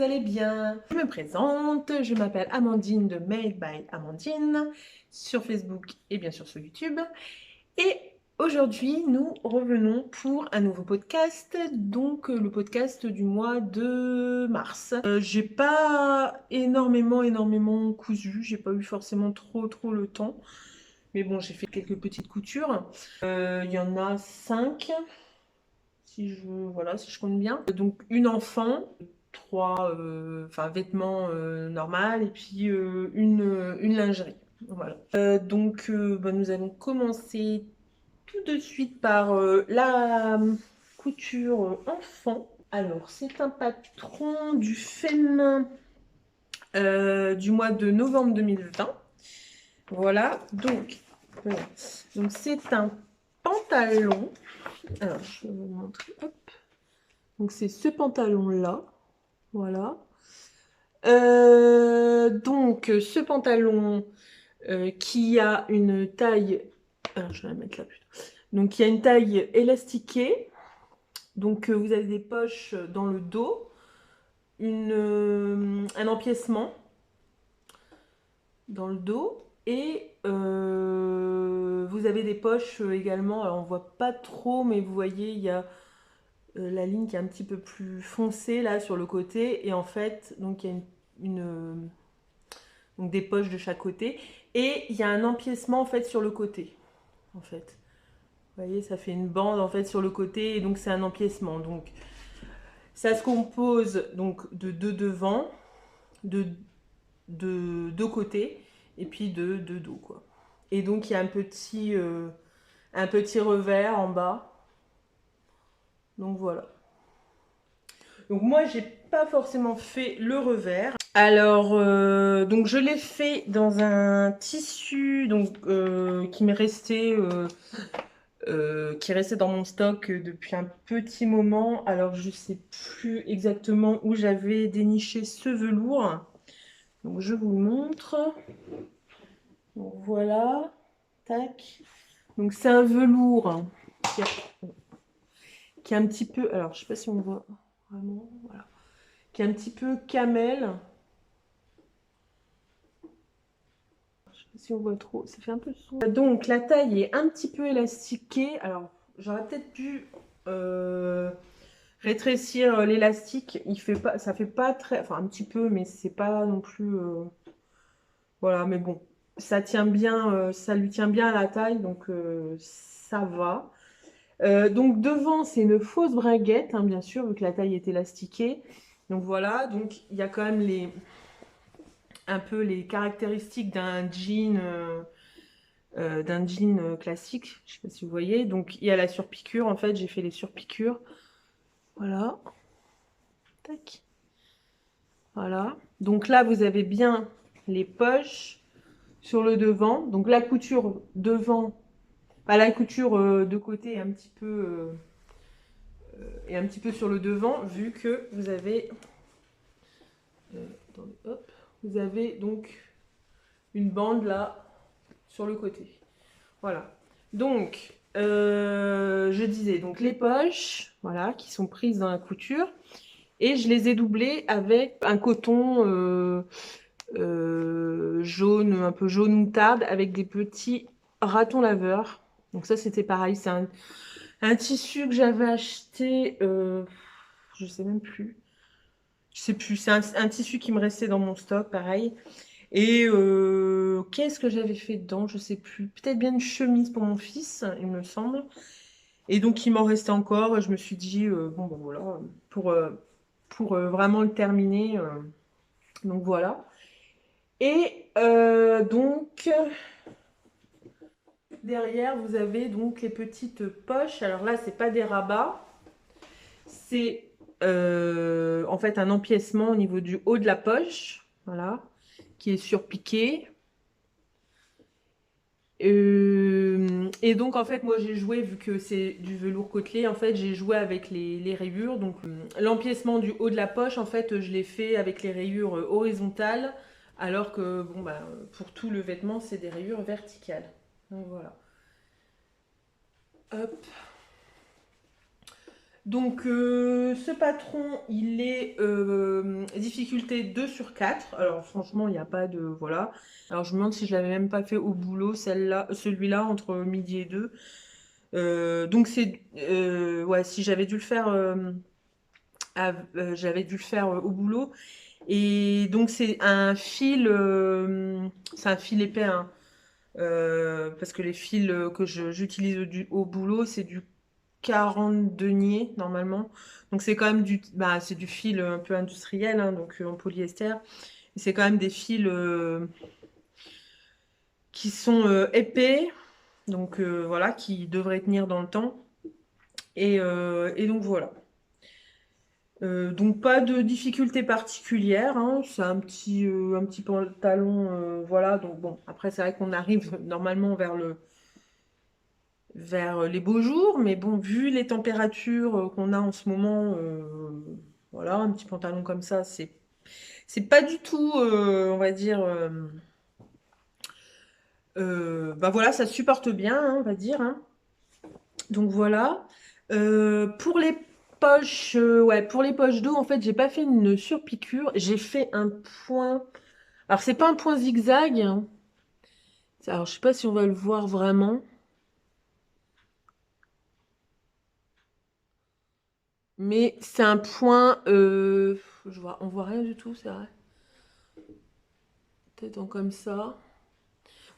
vous allez bien. Je me présente, je m'appelle Amandine de Made by Amandine sur Facebook et bien sûr sur YouTube. Et aujourd'hui, nous revenons pour un nouveau podcast, donc le podcast du mois de mars. J'ai pas énormément cousu, j'ai pas eu forcément trop le temps. Mais bon, j'ai fait quelques petites coutures. Il y en a 5, si je compte bien. Donc une enfant, 3 vêtements normaux et puis une lingerie. Voilà. Nous allons commencer tout de suite par la couture enfant. Alors, c'est un patron du féminin du mois de novembre 2020. Voilà, donc c'est un pantalon. Alors, je vais vous montrer. Hop. Donc, c'est ce pantalon-là. Voilà. Ce pantalon qui a une taille. Alors, je vais la mettre là plutôt. Donc, il y a une taille élastiquée. Donc, vous avez des poches dans le dos. Un empiècement dans le dos. Et vous avez des poches également. Alors, on voit pas trop, mais vous voyez, il y a la ligne qui est un petit peu plus foncée là sur le côté. Et en fait, donc il y a donc des poches de chaque côté. Et il y a un empiècement en fait sur le côté. En fait. Vous voyez, ça fait une bande en fait sur le côté. Et donc c'est un empiècement. Donc ça se compose donc de deux devant, de deux côtés. Et puis de dos quoi. Et donc il y a un petit revers en bas. Donc voilà. Donc moi j'ai pas forcément fait le revers. Alors donc je l'ai fait dans un tissu donc qui m'est resté qui restait dans mon stock depuis un petit moment. Alors je sais plus exactement où j'avais déniché ce velours. Donc je vous le montre. Donc voilà. Tac. Donc c'est un velours qui est un petit peu. Alors je sais pas si on voit vraiment. Voilà. Qui est un petit peu camel. Je sais pas si on voit trop, ça fait un peu sombre. Donc la taille est un petit peu élastiquée. Alors j'aurais peut-être dû rétrécir l'élastique. Ça fait pas très, enfin un petit peu, mais c'est pas non plus. Voilà, mais bon, ça tient bien, ça lui tient bien à la taille, donc ça va. Donc devant c'est une fausse braguette, hein, bien sûr, vu que la taille est élastiquée. Donc voilà, donc il y a quand même un peu les caractéristiques d'un jean. Classique, je sais pas si vous voyez. Donc il y a la surpiqûre, en fait j'ai fait les surpiqûres. Voilà. Tac. Voilà. Donc là vous avez bien les poches sur le devant. Donc la couture devant, la couture de côté est un petit peu sur le devant, vu que vous avez hop, vous avez donc une bande là sur le côté. Voilà. Donc, je disais, donc les poches, voilà, qui sont prises dans la couture. Et je les ai doublées avec un coton jaune, un peu jaune moutarde, avec des petits ratons laveurs. Donc ça, c'était pareil. C'est un tissu que j'avais acheté, je sais même plus. Je sais plus. C'est un tissu qui me restait dans mon stock, pareil. Et qu'est-ce que j'avais fait dedans? Je sais plus. Peut-être bien une chemise pour mon fils, il me semble. Et donc, il m'en restait encore. Je me suis dit, bon, ben voilà, pour vraiment le terminer. Donc, voilà. Et donc, derrière, vous avez donc les petites poches. Alors là, c'est pas des rabats. C'est en fait un empiècement au niveau du haut de la poche. Voilà. Qui est surpiqué. Et donc en fait moi j'ai joué, vu que c'est du velours côtelé, en fait j'ai joué avec les rayures. Donc l'empiècement du haut de la poche, en fait je l'ai fait avec les rayures horizontales, alors que bon bah pour tout le vêtement c'est des rayures verticales. Donc voilà. Hop. Donc, ce patron, il est difficulté 2 sur 4. Alors, franchement, il n'y a pas de... Voilà. Alors, je me demande si je l'avais même pas fait au boulot, celui-là, entre midi et 2. Donc, c'est... ouais, si j'avais dû le faire... j'avais dû le faire au boulot. Et donc, c'est un fil épais, hein. Parce que les fils que j'utilise au boulot, c'est du 40 deniers normalement. Donc c'est quand même c'est du fil un peu industriel, hein, donc en polyester. Et c'est quand même des fils qui sont épais, donc voilà, qui devraient tenir dans le temps. Et donc voilà. Donc pas de difficulté particulière, hein. C'est un petit pantalon, voilà. Donc bon, après c'est vrai qu'on arrive normalement vers les beaux jours, mais bon, vu les températures qu'on a en ce moment, voilà, un petit pantalon comme ça, c'est pas du tout, on va dire, bah voilà, ça supporte bien, hein, on va dire, hein. Donc voilà. Pour les poches, ouais, pour les poches d'eau, en fait, j'ai pas fait une surpiqûre, j'ai fait un point. Alors c'est pas un point zigzag, hein. Alors je sais pas si on va le voir vraiment, mais c'est un point. On voit rien du tout, c'est vrai. Peut-être en comme ça.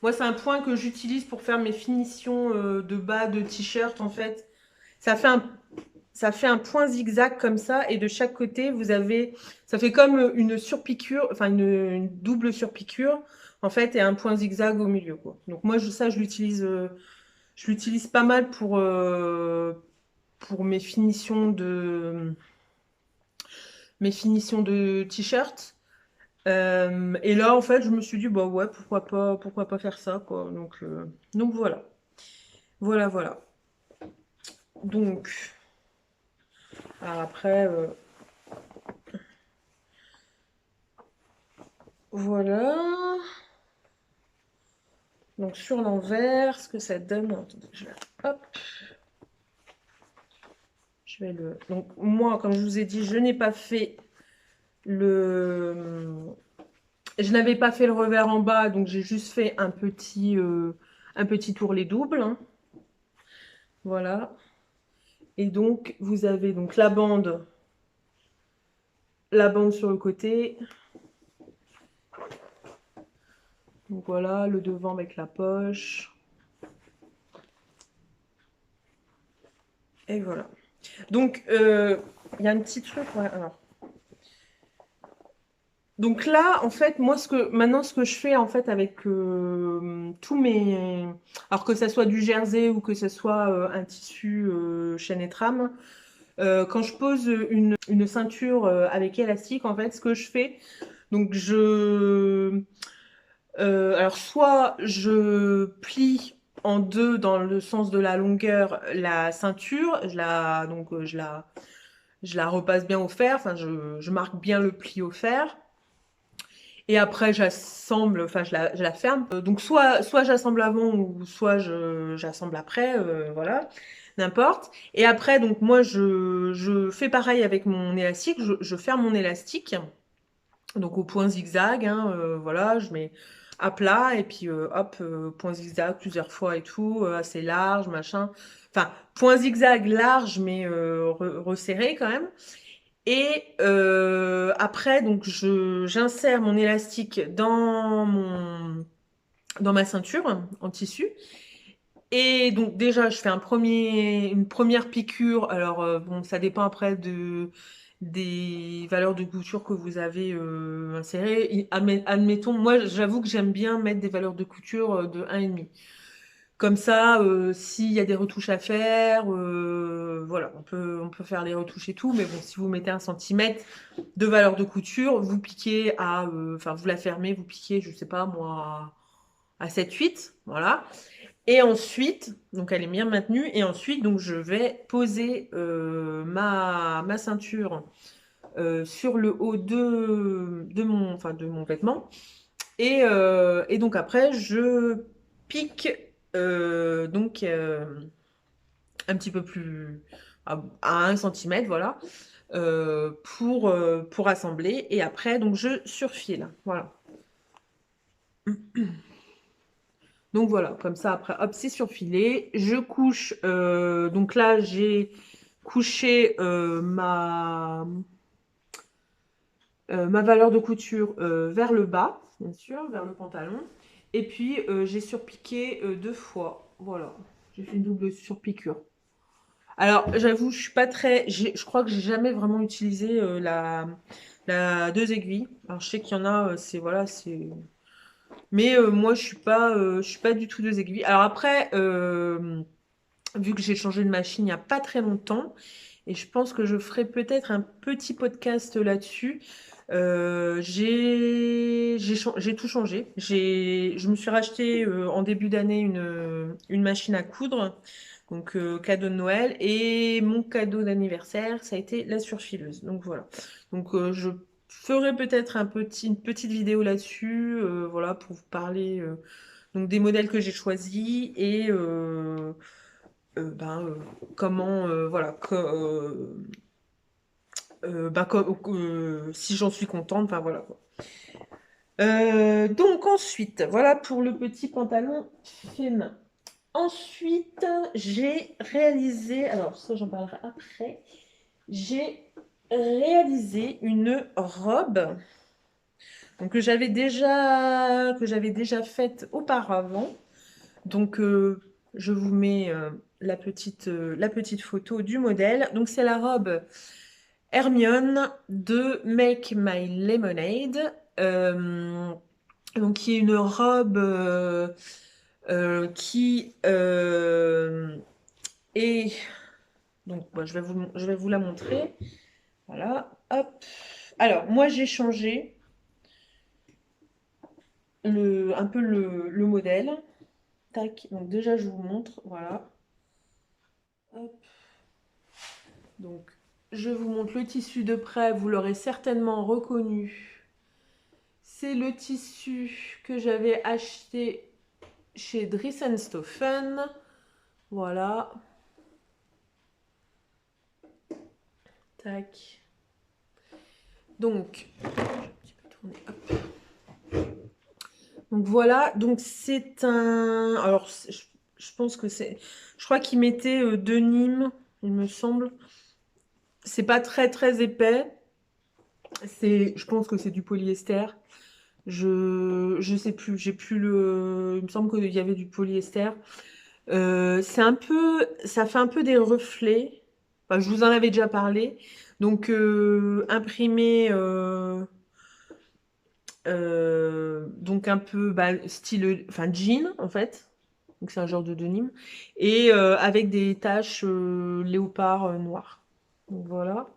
Moi, c'est un point que j'utilise pour faire mes finitions de bas de t-shirt, en fait. Ça fait un, ça fait un point zigzag comme ça, et de chaque côté, vous avez... Ça fait comme une surpiqûre, enfin une double surpiqûre, en fait, et un point zigzag au milieu, quoi. Donc moi, je l'utilise pas mal pour mes finitions de t-shirt. Et là, en fait, je me suis dit, bah ouais, pourquoi pas faire ça, quoi. Donc voilà. Voilà, voilà. Donc, alors après, voilà. Donc sur l'envers, ce que ça donne. Attendez, hop, je vais le. Donc moi, comme je vous ai dit, je n'ai pas fait le. Je n'avais pas fait le revers en bas, donc j'ai juste fait un petit tourlet double, hein. Voilà. Et donc vous avez donc la bande sur le côté. Donc voilà, le devant avec la poche. Et voilà. Donc, il y a un petit truc. Ouais, alors. Donc là, en fait, moi, maintenant, ce que je fais, en fait, avec tous mes... Alors que ça soit du jersey ou que ça soit un tissu chaîne et trame, quand je pose une ceinture avec élastique, en fait, ce que je fais, donc alors, soit je plie en deux dans le sens de la longueur la ceinture, je la repasse bien au fer, enfin, je marque bien le pli au fer. Et après, j'assemble, enfin, je la ferme. Donc, soit j'assemble avant ou soit j'assemble après, voilà, n'importe. Et après, donc, moi, je fais pareil avec mon élastique. Je ferme mon élastique, donc au point zigzag, hein, voilà, je mets à plat et puis hop, point zigzag plusieurs fois et tout, assez large, machin. Enfin, point zigzag large, mais resserré quand même. Et après, donc, j'insère mon élastique dans ma ceinture en tissu. Et donc, déjà, je fais une première piqûre. Alors, bon, ça dépend après des valeurs de couture que vous avez insérées. Admettons, moi, j'avoue que j'aime bien mettre des valeurs de couture de 1,5. Comme ça, s'il y a des retouches à faire, voilà, on peut faire les retouches et tout. Mais bon, si vous mettez 1 centimètre de valeur de couture, vous piquez enfin, vous la fermez, vous piquez, je sais pas moi, à 7-8, voilà. Et ensuite, donc elle est bien maintenue, et ensuite, donc je vais poser ma ceinture sur le haut de mon vêtement. Et donc après, je pique un petit peu plus, à 1 cm, voilà, pour assembler. Et après, donc je surfile, voilà. Donc voilà, comme ça après, hop, c'est surfilé. Je couche, donc là j'ai couché ma valeur de couture vers le bas, bien sûr, vers le pantalon. Et puis j'ai surpiqué 2 fois, voilà. J'ai fait une double surpiqûre. Alors j'avoue, je suis pas très, je crois que j'ai jamais vraiment utilisé la 2 aiguilles. Alors je sais qu'il y en a, c'est voilà, c'est. Mais moi je suis pas du tout 2 aiguilles. Alors après, vu que j'ai changé de machine il n'y a pas très longtemps, et je pense que je ferai peut-être un petit podcast là-dessus. J'ai tout changé. Je me suis racheté en début d'année une machine à coudre, donc cadeau de Noël, et mon cadeau d'anniversaire, ça a été la surfileuse. Donc voilà. Donc je ferai peut-être une petite vidéo là-dessus, voilà, pour vous parler donc des modèles que j'ai choisis et ben, comment, voilà, si j'en suis contente, enfin voilà, quoi. Donc ensuite, voilà pour le petit pantalon féminin. Ensuite, j'ai réalisé, alors ça j'en parlerai après, j'ai réalisé une robe donc, que j'avais déjà faite auparavant. Donc je vous mets la petite photo du modèle. Donc c'est la robe Hermione de Make My Lemonade. Donc qui est une robe qui est. Donc je vais vous la montrer. Voilà, hop. Alors moi j'ai changé un peu le modèle. Tac, donc déjà je vous montre, voilà. Hop. Donc je vous montre le tissu de près, vous l'aurez certainement reconnu. C'est le tissu que j'avais acheté chez Dressenstoffen. Voilà. Tac. Donc, je vais un petit peu tourner. Hop. Donc voilà, donc c'est un. Alors, je pense que c'est. Je crois qu'il mettait de Nîmes, il me semble. C'est pas très très épais. Je pense que c'est du polyester. Je sais plus, j'ai plus le. Il me semble qu'il y avait du polyester. Ça fait un peu des reflets. Enfin, je vous en avais déjà parlé. Donc, imprimé, donc un peu style, enfin jean en fait. Donc c'est un genre de denim et avec des taches léopard noir. Donc voilà.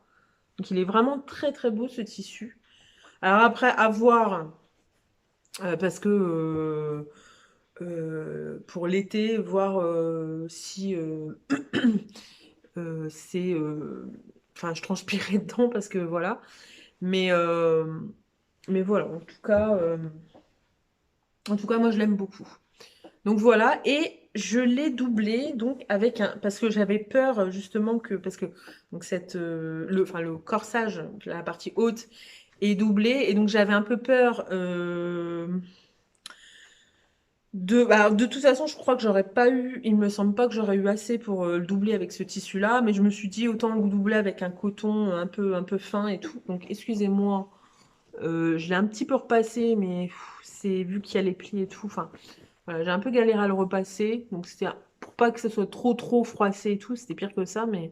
Donc il est vraiment très très beau ce tissu. Alors après, à voir, parce que pour l'été, voir si c'est. Enfin, je transpirais dedans parce que voilà. Mais, euh, mais voilà, en tout cas, moi je l'aime beaucoup. Donc voilà, et je l'ai doublé donc avec un. Parce que j'avais peur justement que. Parce que donc le corsage, la partie haute, est doublé. Et donc j'avais un peu peur. De toute façon, je crois que j'aurais pas eu, il me semble pas que j'aurais eu assez pour le doubler avec ce tissu-là, mais je me suis dit autant le doubler avec un coton un peu fin et tout. Donc excusez-moi, je l'ai un petit peu repassé, mais c'est vu qu'il y a les plis et tout. Enfin, voilà, j'ai un peu galéré à le repasser, donc c'était pour pas que ce soit trop trop froissé et tout, c'était pire que ça, mais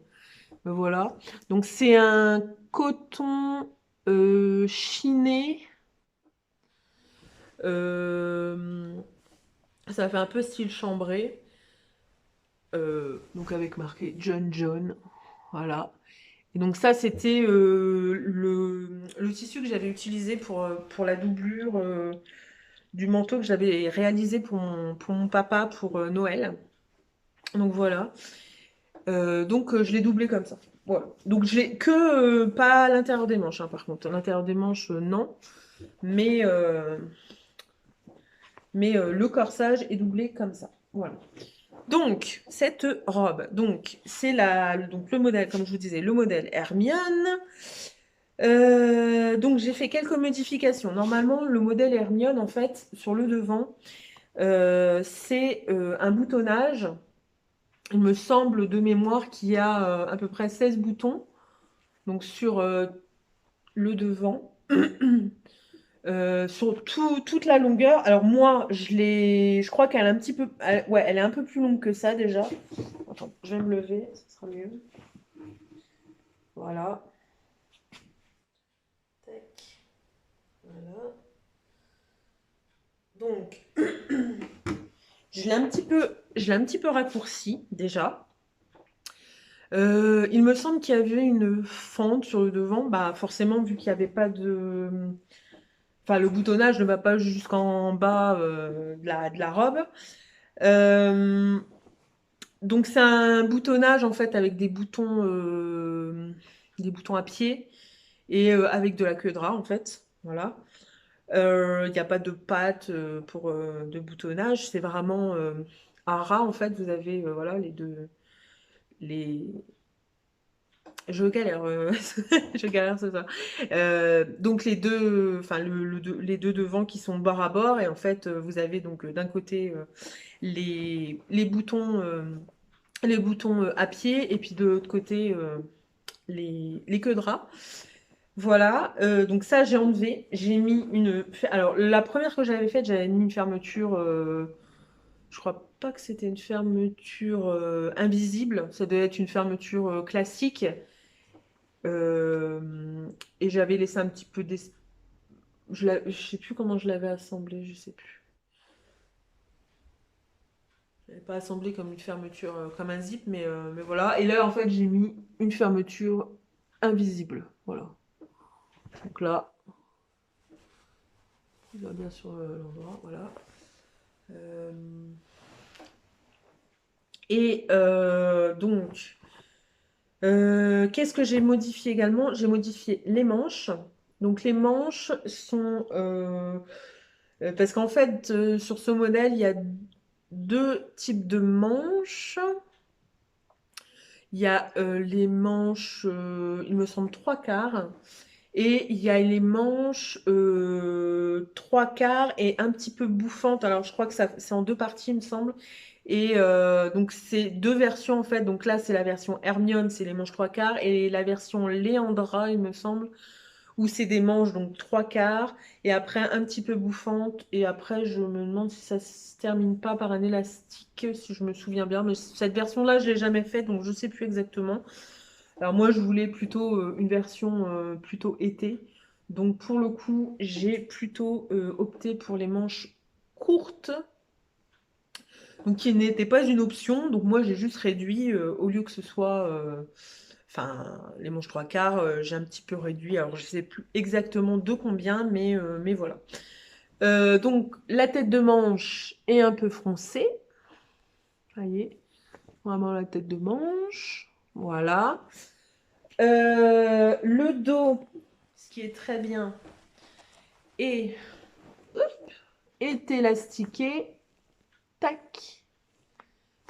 voilà. Donc c'est un coton chiné. euh, Ça fait un peu style chambré. Donc avec marqué John John, voilà. Et donc ça c'était le tissu que j'avais utilisé pour la doublure du manteau que j'avais réalisé pour mon papa pour Noël. Donc voilà. Donc je l'ai doublé comme ça. Voilà. Donc je l'ai que pas à l'intérieur des manches, hein, par contre. À l'intérieur des manches, non. Mais le corsage est doublé comme ça. Voilà. Donc, cette robe, donc c'est donc le modèle, comme je vous disais, le modèle Hermione. Donc j'ai fait quelques modifications. Normalement, le modèle Hermione, en fait, sur le devant, c'est un boutonnage. Il me semble de mémoire qu'il y a à peu près 16 boutons, donc sur le devant. Sur toute la longueur. Alors moi, je crois qu'elle est un petit peu, ouais, elle est un peu plus longue que ça déjà. Attends, je vais me lever, ce sera mieux. Voilà. Tac. Voilà. Donc, je l'ai un petit peu raccourci déjà. Il me semble qu'il y avait une fente sur le devant. Bah forcément, vu qu'il n'y avait pas de, enfin le boutonnage ne va pas jusqu'en bas de la robe. Euh, Donc c'est un boutonnage en fait avec des boutons à pied et avec de la queue de rat en fait. Voilà. Il n'y a pas de patte pour de boutonnage, c'est vraiment à ras en fait. Vous avez voilà les deux les je galère je galère c'est ça. Donc les deux enfin les deux devants qui sont bord à bord et en fait vous avez donc d'un côté les boutons à pied et puis de l'autre côté les queues de rat. Voilà, donc ça j'ai enlevé. J'ai mis une. Alors la première que j'avais faite, j'avais mis une fermeture. Je crois pas que c'était une fermeture invisible. Ça devait être une fermeture classique. Et j'avais laissé un petit peu je sais plus comment je l'avais assemblé, je sais plus. Je l'avais pas assemblé comme une fermeture, comme un zip, mais voilà. Et là, en fait, j'ai mis une fermeture invisible. Voilà. Donc là, il va bien sur l'endroit, voilà. Euh, Et donc, qu'est-ce que j'ai modifié également? J'ai modifié les manches. Donc les manches sont... parce qu'en fait, sur ce modèle, il y a deux types de manches. Il y a les manches, il me semble, trois quarts. Et il y a les manches trois quarts et un petit peu bouffantes. Alors je crois que ça, c'est en deux parties, il me semble. Et donc c'est deux versions en fait. Donc là c'est la version Hermione, c'est les manches trois quarts. Et la version Léandra, il me semble, où c'est des manches donc trois quarts. Et après un petit peu bouffante. Et après je me demande si ça se termine pas par un élastique, si je me souviens bien. Mais cette version-là, je l'ai jamais faite, donc je sais plus exactement. Alors moi, je voulais plutôt une version plutôt été. Donc pour le coup, j'ai plutôt opté pour les manches courtes, donc qui n'était pas une option. Donc moi, j'ai juste réduit, au lieu que ce soit, enfin, les manches trois quarts, j'ai un petit peu réduit. Alors je sais plus exactement de combien, mais voilà. Donc la tête de manche est un peu froncée. Vous voyez, vraiment la tête de manche. Voilà. Le dos, ce qui est très bien, est, est élastiqué. Tac.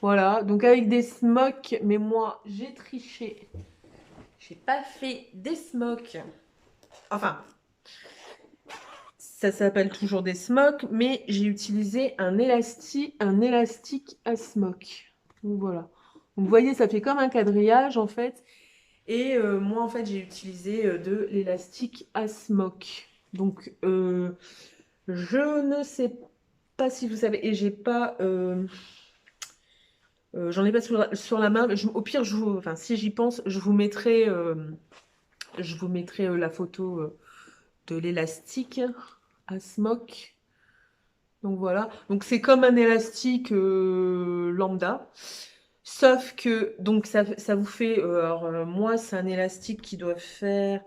Voilà, donc avec des smocks, mais moi j'ai triché. J'ai pas fait des smocks. Enfin, ça s'appelle toujours des smocks, mais j'ai utilisé un élastique à smock. Donc voilà. Donc, vous voyez, ça fait comme un quadrillage en fait. Et moi, en fait, j'ai utilisé de l'élastique à smock. Donc, je ne sais pas si vous savez, et j'ai pas, j'en ai pas sur la main. Mais au pire, enfin, si j'y pense, je vous mettrai la photo de l'élastique à smock. Donc voilà. Donc c'est comme un élastique lambda. Sauf que donc ça vous fait. Alors moi, c'est un élastique qui doit faire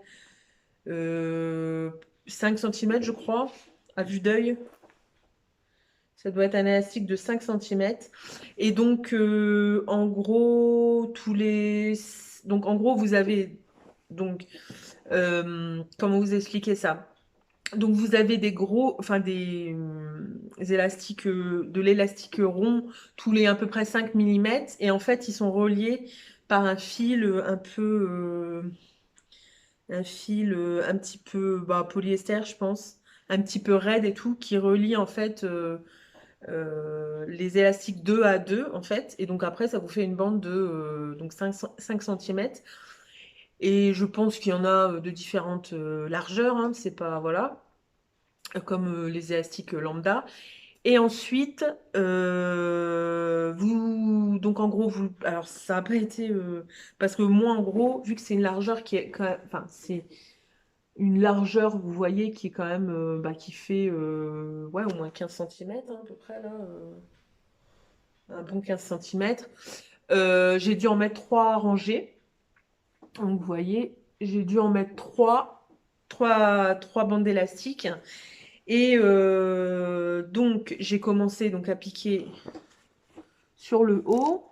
euh, 5 cm, je crois, à vue d'œil. Ça doit être un élastique de 5 cm. Et donc, en gros, donc, en gros, vous avez. Donc, comment vous expliquer ça? Donc vous avez des gros, enfin des élastiques, de l'élastique rond tous les à peu près 5 millimètres. Et en fait, ils sont reliés par un fil un fil un petit peu bah, polyester, je pense, un petit peu raide et tout, qui relie en fait les élastiques 2 à 2 en fait. Et donc après, ça vous fait une bande de donc 5 cm. Et je pense qu'il y en a de différentes largeurs, hein, c'est pas, voilà, comme les élastiques lambda. Et ensuite, donc en gros, alors ça n'a pas été, parce que moi en gros, vu que c'est une largeur qui est, enfin c'est une largeur, vous voyez, qui est quand même, bah, qui fait, ouais, au moins 15 cm à peu près là, un bon 15 cm. J'ai dû en mettre 3 rangées. Donc vous voyez, j'ai dû en mettre 3 bandes élastiques. Et donc j'ai commencé donc à piquer sur le haut.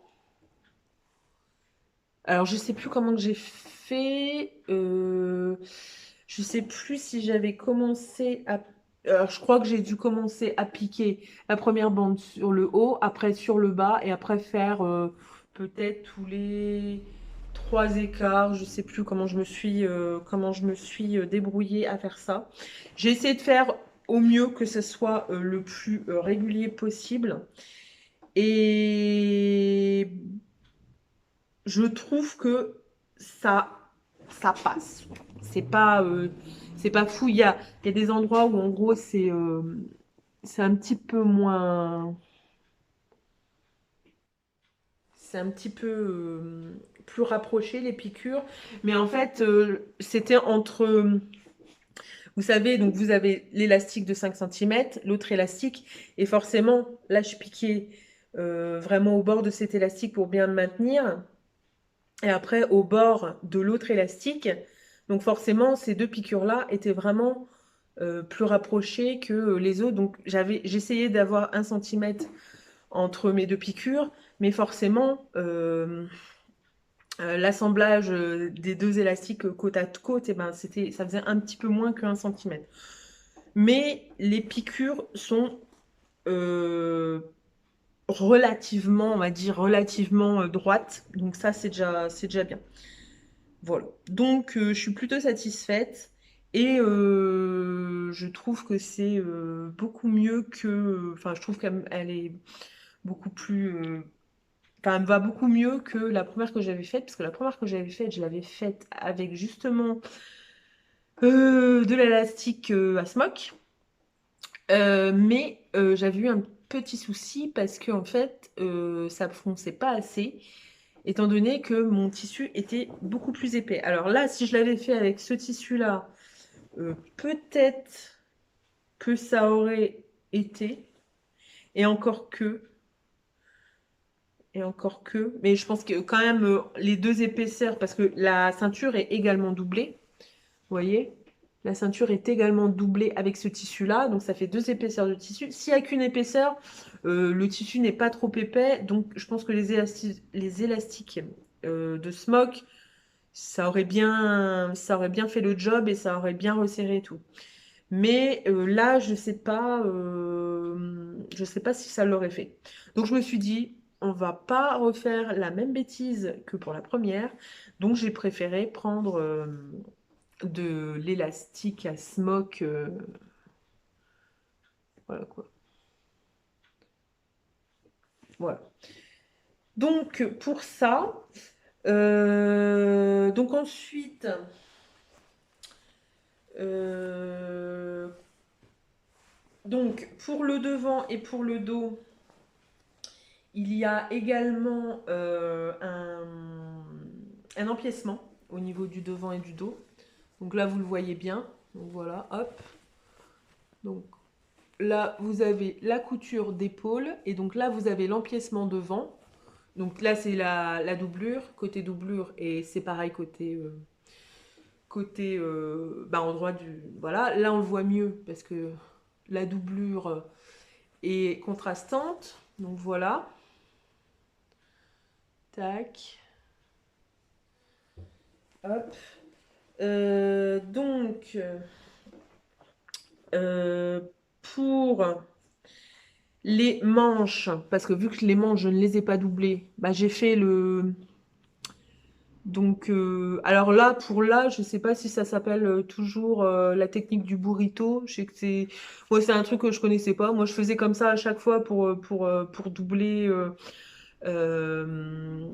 Alors je sais plus comment que j'ai fait. Je sais plus si j'avais commencé à. Alors, je crois que j'ai dû commencer à piquer la première bande sur le haut, après sur le bas, et après faire peut-être tous les 3 écarts. Je sais plus comment je me suis débrouillée à faire ça. J'ai essayé de faire au mieux que ce soit le plus régulier possible. Et je trouve que ça, ça passe. C'est pas, c'est pas fou. Il y a des endroits où en gros c'est un petit peu moins, c'est un petit peu plus rapproché les piqûres. Mais en fait, c'était entre, vous savez, donc vous avez l'élastique de 5 cm, l'autre élastique, et forcément, là je piquais vraiment au bord de cet élastique pour bien me maintenir. Et après, au bord de l'autre élastique, donc forcément, ces deux piqûres-là étaient vraiment plus rapprochées que les autres. Donc j'essayais d'avoir 1 cm entre mes deux piqûres, mais forcément, l'assemblage des deux élastiques côte à côte, eh ben, ça faisait un petit peu moins qu'1 cm. Mais les piqûres sont relativement, on va dire, relativement droites. Donc ça, c'est déjà bien. Voilà. Donc, je suis plutôt satisfaite et je trouve que c'est beaucoup mieux que. Enfin, je trouve qu'elle est beaucoup plus. Enfin, elle me va beaucoup mieux que la première que j'avais faite, parce que la première que j'avais faite, je l'avais faite avec justement de l'élastique à smock. Mais j'avais eu un petit souci parce que en fait, ça fonçait pas assez étant donné que mon tissu était beaucoup plus épais. Alors là, si je l'avais fait avec ce tissu-là, peut-être que ça aurait été, et encore que, et encore que, mais je pense que quand même les deux épaisseurs, parce que la ceinture est également doublée, vous voyez, la ceinture est également doublée avec ce tissu-là, donc ça fait deux épaisseurs de tissu. S'il n'y a qu'une épaisseur, le tissu n'est pas trop épais, donc je pense que les élastiques de smock ça aurait bien fait le job et ça aurait bien resserré et tout. Mais là, je sais pas si ça l'aurait fait. Donc je me suis dit, on va pas refaire la même bêtise que pour la première. Donc j'ai préféré prendre de l'élastique à smock. Voilà quoi. Voilà. Donc pour ça, donc ensuite. euh, Donc, pour le devant et pour le dos, il y a également un empiècement au niveau du devant et du dos. Donc là, vous le voyez bien. Donc voilà, hop. Donc là, vous avez la couture d'épaule. Et donc là, vous avez l'empiècement devant. Donc là, c'est la doublure, côté doublure. Et c'est pareil côté bah, endroit du... Voilà, là, on le voit mieux parce que la doublure est contrastante. Donc voilà. Tac. Hop. Donc, Pour les manches, parce que vu que les manches, je ne les ai pas doublées, bah, j'ai fait le... Donc, alors là, pour là, je sais pas si ça s'appelle toujours la technique du burrito. Je sais que c'est... Moi, c'est un truc que je connaissais pas. Moi, je faisais comme ça à chaque fois pour doubler... euh,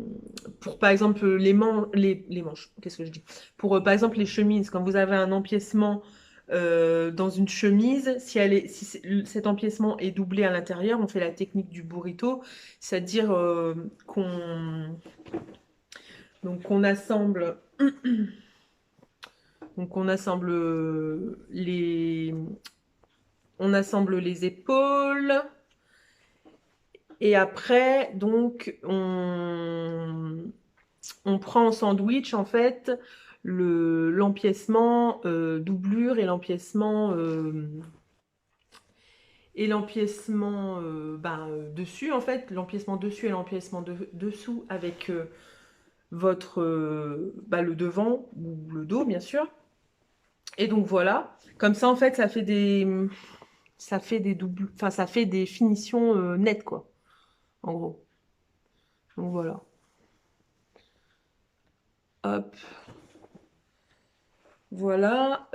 pour, par exemple, les manches. Qu'est-ce que je dis? Pour, par exemple, les chemises. Quand vous avez un empiècement dans une chemise, si cet empiècement est doublé à l'intérieur, on fait la technique du burrito. C'est-à-dire qu'on... Donc on assemble, donc on assemble les épaules et après donc on prend en sandwich en fait l'empiècement doublure et l'empiècement dessus en fait, l'empiècement dessus et l'empiècement dessous avec votre le devant ou le dos bien sûr. Et donc voilà, comme ça en fait ça fait des doubles, enfin ça fait des finitions nettes quoi, en gros. Donc voilà. Hop, voilà.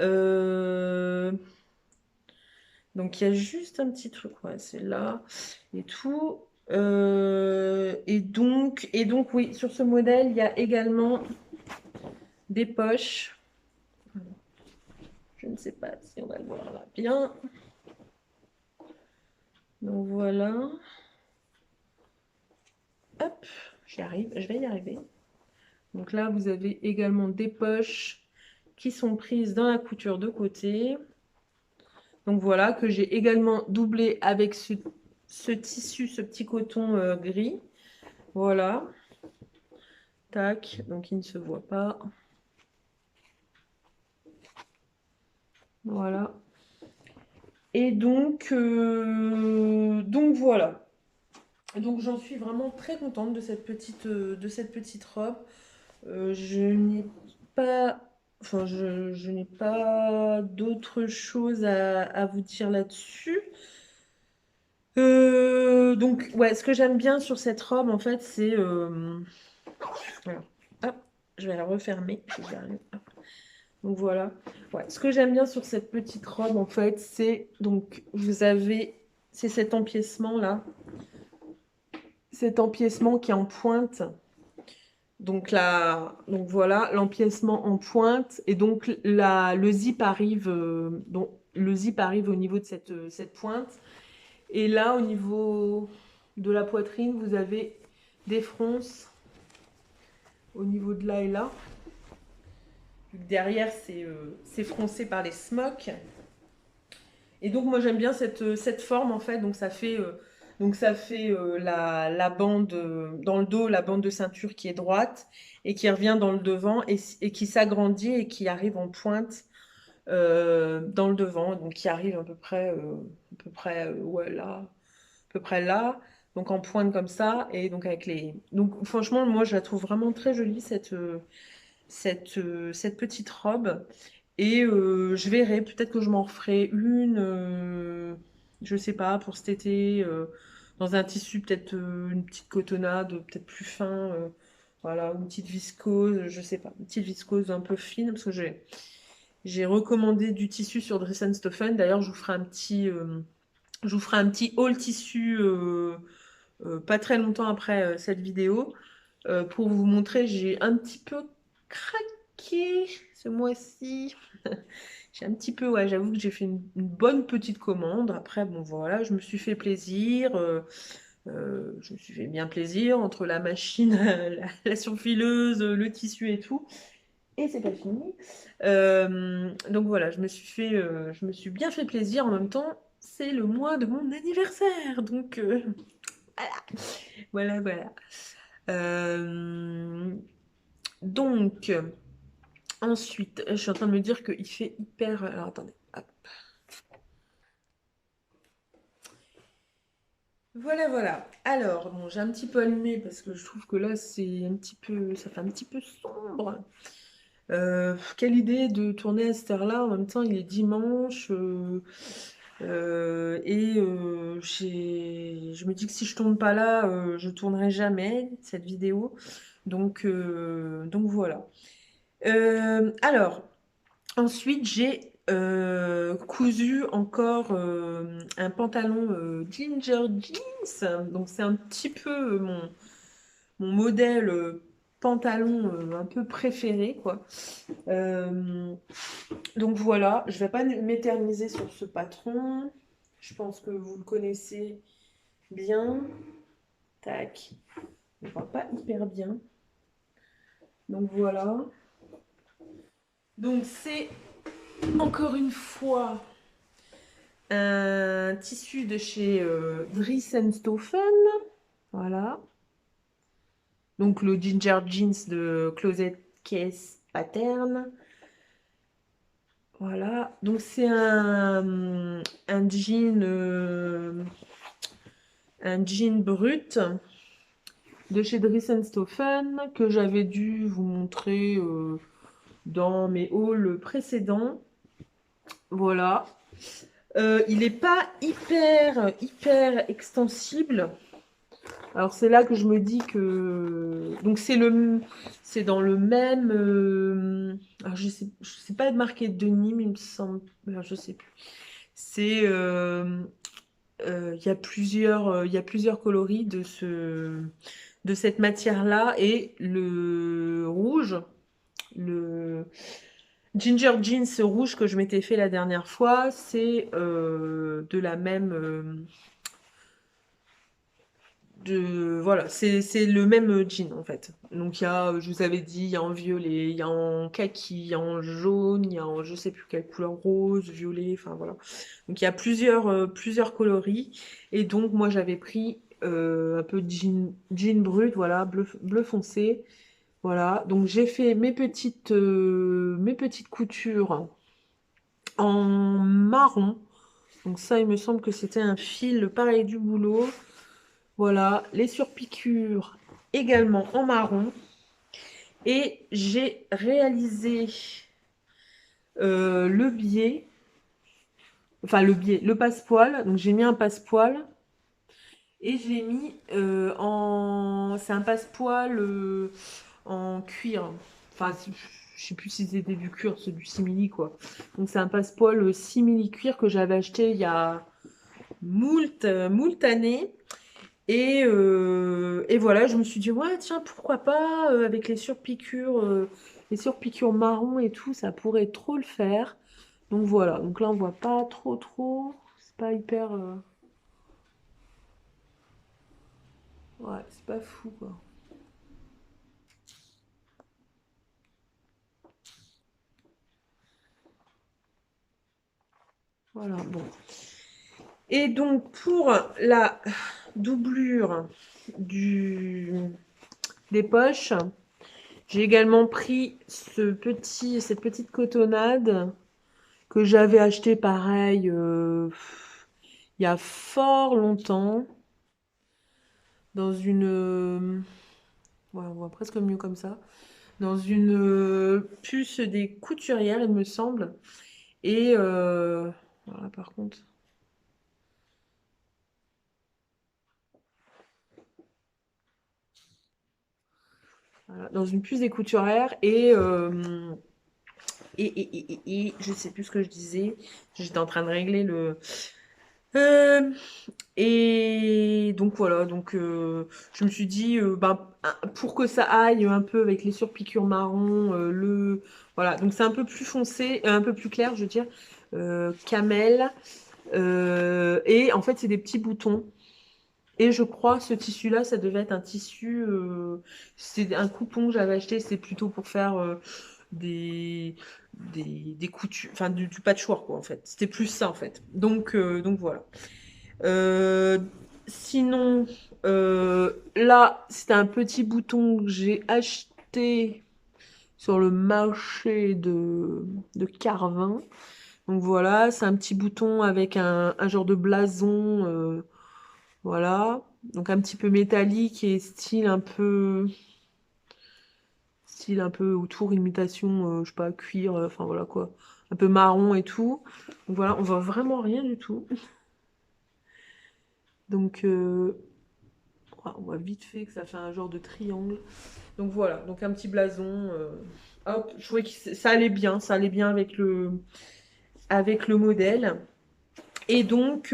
Donc il y a juste un petit truc, ouais, c'est là et tout. Et donc oui, sur ce modèle, il y a également des poches. Je ne sais pas si on va le voir là bien. Donc voilà. Hop, j'y arrive, je vais y arriver. Donc là, vous avez également des poches qui sont prises dans la couture de côté. Donc voilà, que j'ai également doublé avec ce tissu, ce petit coton gris. Voilà. Tac, donc il ne se voit pas. Voilà. Et donc voilà. Donc j'en suis vraiment très contente de cette petite robe. Je n'ai pas, enfin, je n'ai pas d'autre chose à vous dire là-dessus. Donc, ouais, ce que j'aime bien sur cette robe, en fait, c'est... alors, hop, je vais la refermer. Hop. Donc voilà. Ouais, ce que j'aime bien sur cette petite robe, en fait, c'est... Donc, vous avez... C'est cet empiècement-là. Cet empiècement qui est en pointe. Donc là, donc voilà, l'empiècement en pointe et donc le zip arrive, donc le zip arrive au niveau de cette pointe. Et là, au niveau de la poitrine, vous avez des fronces au niveau de là et là. Derrière, c'est froncé par les smocks. Et donc moi j'aime bien cette forme en fait. Donc ça fait la bande dans le dos, la bande de ceinture qui est droite et qui revient dans le devant et qui s'agrandit et qui arrive en pointe dans le devant. Donc qui arrive ouais, là, à peu près là. Donc en pointe comme ça et donc avec les. Donc franchement moi je la trouve vraiment très jolie cette petite robe. Et je verrai, peut-être que je m'en referai une, je sais pas, pour cet été, dans un tissu, peut-être une petite cotonnade, peut-être plus fin, voilà, une petite viscose, je sais pas, une petite viscose un peu fine, parce que j'ai recommandé du tissu sur Dress Stoffen. D'ailleurs, je vous ferai un petit haul tissu pas très longtemps après cette vidéo, pour vous montrer, j'ai un petit peu craqué ce mois-ci. J'ai un petit peu, ouais, j'avoue que j'ai fait une bonne petite commande. Après, bon, voilà, je me suis fait plaisir. Je me suis fait bien plaisir entre la machine, la surfileuse, le tissu et tout. Et c'est pas fini. Donc voilà, je me suis bien fait plaisir. En même temps, c'est le mois de mon anniversaire. Donc voilà, voilà, voilà. Euh, donc, ensuite, je suis en train de me dire qu'il fait hyper... Alors, attendez. Hop. Voilà, voilà. Alors, bon, j'ai un petit peu allumé parce que je trouve que là, c'est un petit peu... Ça fait un petit peu sombre. Quelle idée de tourner à cette heure-là. En même temps, il est dimanche. Je me dis que si je tourne pas là, je tournerai jamais cette vidéo. Donc voilà. Alors, ensuite, j'ai cousu encore un pantalon Ginger Jeans. Donc, c'est un petit peu mon modèle pantalon un peu préféré, quoi. Euh, donc voilà, je vais pas m'éterniser sur ce patron. Je pense que vous le connaissez bien. Tac. On voit pas hyper bien. Donc voilà. Donc c'est encore une fois un tissu de chez Dries Stoffen. Voilà. Donc le Ginger Jeans de Closet Case Pattern. Voilà. Donc c'est un jean brut de chez Dries Stoffen que j'avais dû vous montrer dans mes hauls précédents. Voilà. Il n'est pas hyper extensible. Alors c'est là que je me dis que donc c'est dans le même alors je sais pas marqué de Nîmes il me semble, alors, je sais plus. C'est il y a plusieurs coloris de cette matière-là et le rouge, le Ginger Jeans rouge que je m'étais fait la dernière fois, c'est de la même voilà, c'est le même jean en fait. Donc il y a, je vous avais dit, il y a en violet, il y a en kaki, il y a en jaune, il y a en je sais plus quelle couleur, rose, violet, enfin voilà. Donc il y a plusieurs coloris. Et donc moi j'avais pris un peu de jean brut, voilà, bleu foncé. Voilà, donc j'ai fait mes petites coutures en marron. Donc ça, il me semble que c'était un fil pareil du boulot. Voilà, les surpiqûres également en marron. Et j'ai réalisé le biais, enfin le passepoil. Donc j'ai mis un passepoil et j'ai mis c'est un passepoil en cuir. Enfin, je sais plus si c'était du cuir, c'est du simili quoi. Donc c'est un passepoil simili cuir que j'avais acheté il y a moult années. Et voilà, je me suis dit, ouais, tiens, pourquoi pas, avec les surpiqûres marron et tout, ça pourrait trop le faire. Donc voilà, donc là, on voit pas trop, c'est pas hyper... ouais, c'est pas fou, quoi. Voilà, bon. Et donc, pour la doublure des poches, j'ai également pris cette petite cotonnade que j'avais acheté pareil il y a fort longtemps dans une ouais, on voit presque mieux comme ça, dans une puce des couturières il me semble. Et voilà, par contre voilà, dans une puce des couturières et je sais plus ce que je disais, j'étais en train de régler le euh, et donc voilà, donc je me suis dit, ben, pour que ça aille un peu avec les surpiqûres marron, voilà, donc c'est un peu plus foncé, un peu plus clair, je veux dire, camel, et en fait c'est des petits boutons. Et je crois que ce tissu-là, ça devait être un tissu, c'est un coupon que j'avais acheté, c'est plutôt pour faire des, des coutures, enfin du patchwork quoi en fait. C'était plus ça en fait. Donc voilà. Euh, Sinon, là, c'était un petit bouton que j'ai acheté sur le marché de Carvin. Donc voilà, c'est un petit bouton avec un genre de blason, voilà. Donc un petit peu métallique et style un peu autour, imitation, je sais pas, cuir, enfin voilà quoi, un peu marron et tout. Donc voilà, on voit vraiment rien du tout. Donc on voit vite fait que ça fait un genre de triangle. Donc voilà, donc un petit blason. Hop, je trouvais que ça allait bien avec le modèle. Et donc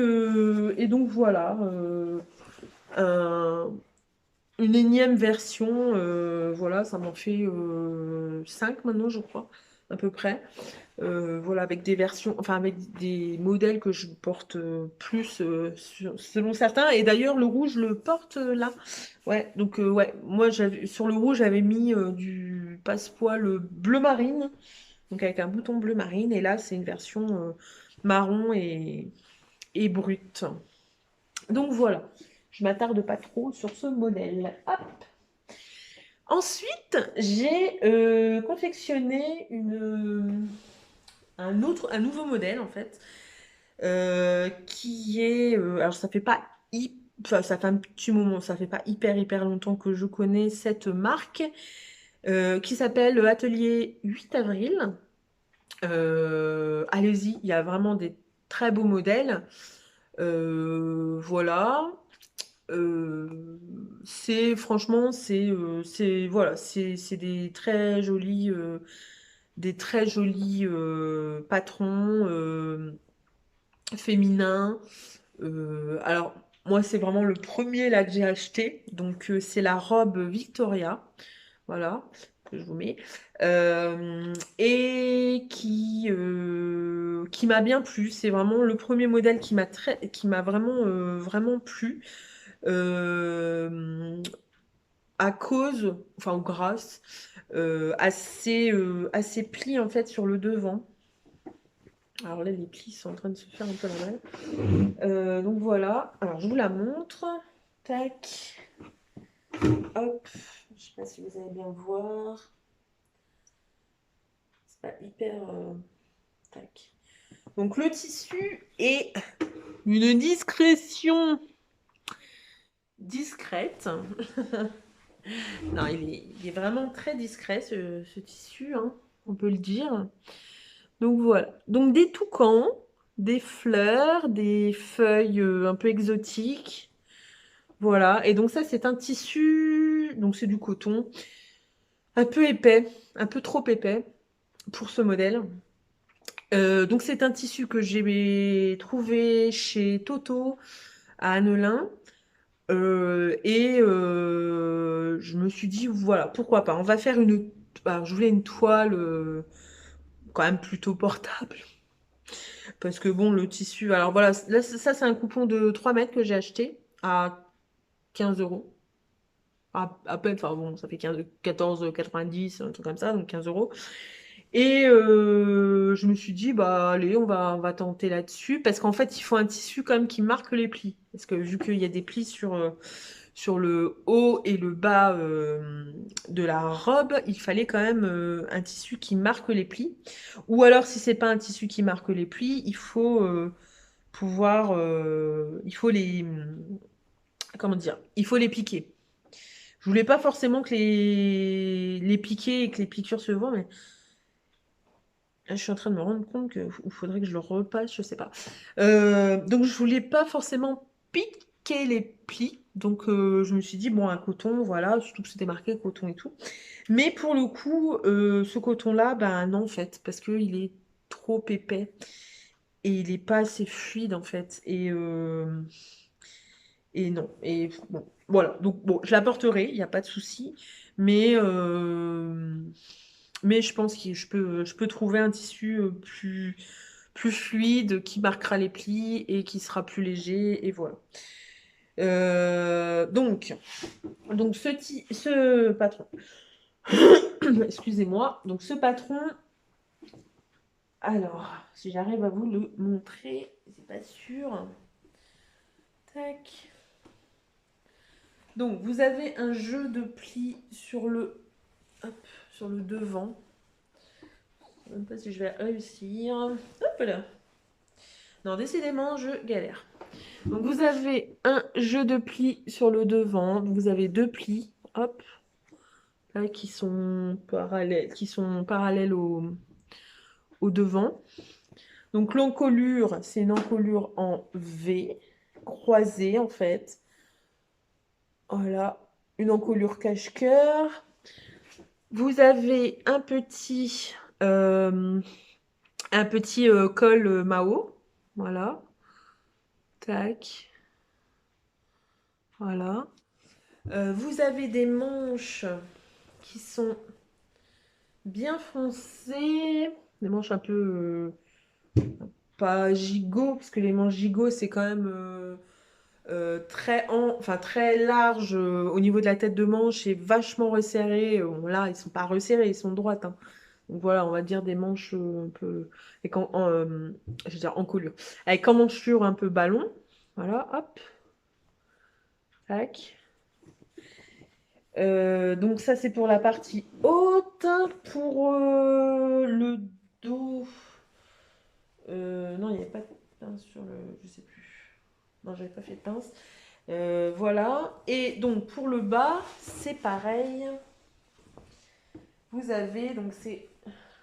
voilà, un- une énième version, voilà, ça m'en fait 5 maintenant, je crois, à peu près. Voilà, avec des versions, enfin avec des modèles que je porte plus selon certains. Et d'ailleurs, le rouge, je le porte là. Ouais, donc ouais, moi sur le rouge, j'avais mis du passepoil bleu marine, donc avec un bouton bleu marine. Et là, c'est une version marron et brute. Donc voilà, je m'attarde pas trop sur ce modèle. Hop. Ensuite, j'ai confectionné un nouveau modèle en fait, qui est, alors ça fait pas enfin, ça fait un petit moment, ça fait pas hyper longtemps que je connais cette marque, qui s'appelle Atelier 8 avril. Allez-y, il y a vraiment des très beaux modèles. Voilà. C'est franchement, voilà, c'est des très jolis patrons féminins. Alors moi, c'est vraiment le premier là que j'ai acheté. Donc c'est la robe Victoria, voilà, que je vous mets, et qui m'a bien plu. C'est vraiment le premier modèle qui m'a vraiment plu. Euh, à cause, enfin ou grâce, à ces plis en fait sur le devant. Alors là, les plis sont en train de se faire un peu la malle. Donc voilà. Alors je vous la montre. Tac. Hop. Je sais pas si vous allez bien voir. C'est pas hyper. Tac. Donc le tissu est une discrétion discrète. Non, il est vraiment très discret ce tissu, hein, on peut le dire. Donc voilà. Donc des toucans, des fleurs, des feuilles un peu exotiques. Voilà. Et donc ça, c'est un tissu, donc c'est du coton, un peu épais, un peu trop épais pour ce modèle. Donc c'est un tissu que j'ai trouvé chez Toto à Annelin. Je me suis dit, voilà, pourquoi pas. On va faire une. Alors, je voulais une toile quand même plutôt portable. Parce que bon, le tissu. Alors voilà, là, ça, c'est un coupon de 3 mètres que j'ai acheté à 15 euros. À peine, enfin bon, ça fait 14,90, un truc comme ça, donc 15 euros. Et je me suis dit, bah allez, on va tenter là-dessus. Parce qu'en fait, il faut un tissu quand même qui marque les plis. Parce que vu qu'il y a des plis sur le haut et le bas de la robe, il fallait quand même un tissu qui marque les plis. Ou alors, si c'est pas un tissu qui marque les plis, il faut il faut comment dire, il faut les piquer. Je voulais pas forcément que les piquer et que les piqûres se voient, mais là, je suis en train de me rendre compte qu'il faudrait que je le repasse, je sais pas. Donc je voulais pas forcément piquer les plis, donc je me suis dit bon un coton, voilà, surtout que c'était marqué coton et tout. Mais pour le coup, ce coton-là, ben non en fait, parce qu'il est trop épais et il est pas assez fluide en fait. Et non. Et bon, voilà. Donc bon, je la porterai, il n'y a pas de souci. Mais, euh, mais je pense que je peux trouver un tissu plus fluide, qui marquera les plis et qui sera plus léger. Et voilà. Donc, ce patron. Excusez-moi. Donc ce patron. Alors, si j'arrive à vous le montrer, c'est pas sûr. Tac. Donc, vous avez un jeu de plis hop, sur le devant. Je ne sais même pas si je vais réussir. Hop là. Non, décidément, je galère. Donc, vous avez un jeu de plis sur le devant. Vous avez deux plis. Hop. là, qui sont parallèles au devant. Donc l'encolure, c'est une encolure en V, croisée en fait. Voilà, une encolure cache-cœur. Vous avez un petit col Mao. Voilà. Tac. Voilà. Vous avez des manches qui sont bien foncées. Des manches un peu pas gigot, parce que les manches gigot, c'est quand même très large au niveau de la tête de manche et vachement resserré. Bon, là, ils sont pas resserrés, ils sont droites, hein. Donc voilà, on va dire des manches un peu je veux dire encolure. Avec emmanchure un peu ballon. Voilà, hop, tac. Donc ça, c'est pour la partie haute. Pour le dos, non, il n'y avait pas de pince sur le... Je sais plus. Non, j'avais pas fait de pince. Voilà. Et donc pour le bas, c'est pareil. Vous avez, donc c'est...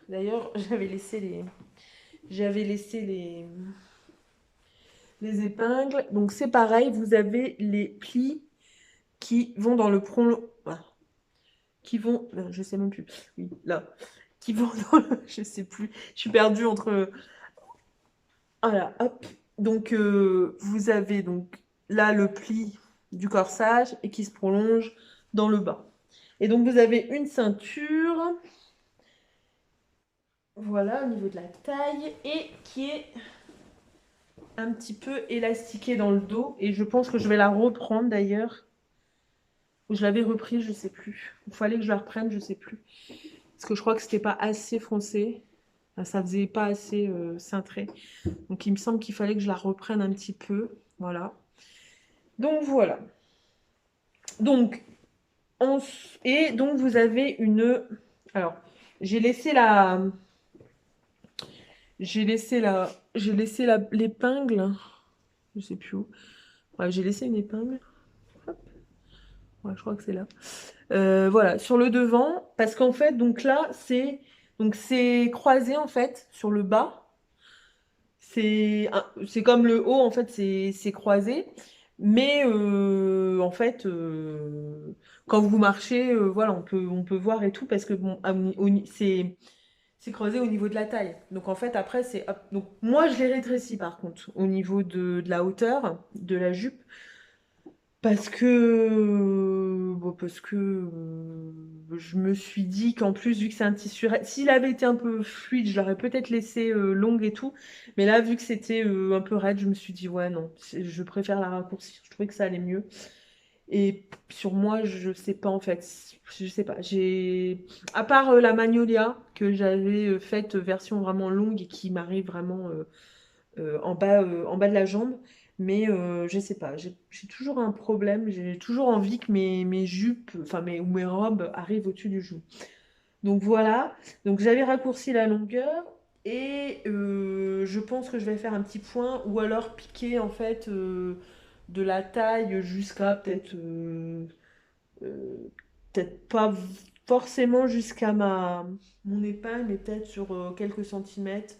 D'ailleurs, j'avais laissé les épingles. Donc c'est pareil, vous avez les plis qui vont dans le prolong... qui vont... Je sais même plus. Oui, là. Qui vont dans le... Je sais plus. Je suis perdue entre... Voilà, hop. Donc vous avez donc là le pli du corsage et qui se prolonge dans le bas. Et donc vous avez une ceinture, voilà, au niveau de la taille, et qui est un petit peu élastiquée dans le dos. Et je pense que je vais la reprendre d'ailleurs. Ou je l'avais reprise, je sais plus. Il fallait que je la reprenne, je sais plus. Parce que je crois que c'était pas assez foncé. Enfin, ça faisait pas assez cintré. Donc il me semble qu'il fallait que je la reprenne un petit peu. Voilà. Donc voilà. Donc, et donc vous avez une... Alors, j'ai laissé la... J'ai laissé l'épingle. Je sais plus où. Ouais, j'ai laissé une épingle. Hop. Ouais, je crois que c'est là. Voilà, sur le devant, parce qu'en fait, donc là, c'est croisé en fait sur le bas. C'est comme le haut en fait, c'est croisé. Mais en fait, quand vous marchez, voilà, on peut voir et tout parce que bon, c'est creusé au niveau de la taille. Donc en fait, après, c'est hop. Donc moi, je l'ai rétréci par contre au niveau de la hauteur de la jupe. Parce que je me suis dit qu'en plus, vu que c'est un tissu, s'il avait été un peu fluide, je l'aurais peut-être laissé longue et tout. Mais là, vu que c'était un peu raide, je me suis dit, ouais, non, je préfère la raccourcir. Je trouvais que ça allait mieux. Et sur moi, je sais pas en fait. Je sais pas. À part la Magnolia que j'avais faite version vraiment longue et qui m'arrive vraiment en bas de la jambe. Mais je sais pas, j'ai toujours un problème, j'ai toujours envie que mes jupes, ou mes robes arrivent au-dessus du genou. Donc voilà, donc j'avais raccourci la longueur et je pense que je vais faire un petit point ou alors piquer en fait de la taille jusqu'à peut-être pas forcément jusqu'à mon épingle, mais peut-être sur quelques centimètres,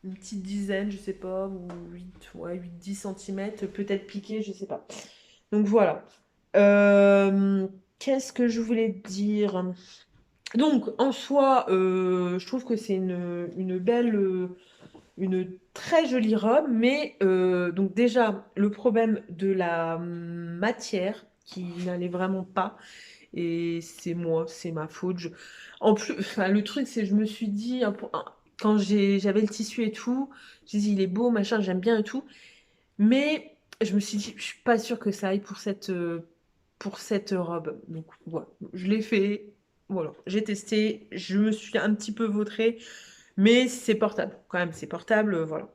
une petite dizaine, je sais pas, ou 8 ouais, 8-10 centimètres, peut-être piqué, je sais pas. Donc voilà. Qu'est-ce que je voulais dire? Donc en soi, je trouve que c'est une belle, une très jolie robe, mais donc déjà le problème de la matière qui n'allait vraiment pas, et c'est moi, c'est ma faute. En plus, enfin, le truc, c'est que je me suis dit, quand j'avais le tissu et tout, j'ai dit, il est beau, machin, j'aime bien et tout. Mais je me suis dit, je suis pas sûre que ça aille pour cette robe. Donc voilà, je l'ai fait. Voilà, j'ai testé, je me suis un petit peu vautrée, mais c'est portable. Quand même, c'est portable, voilà.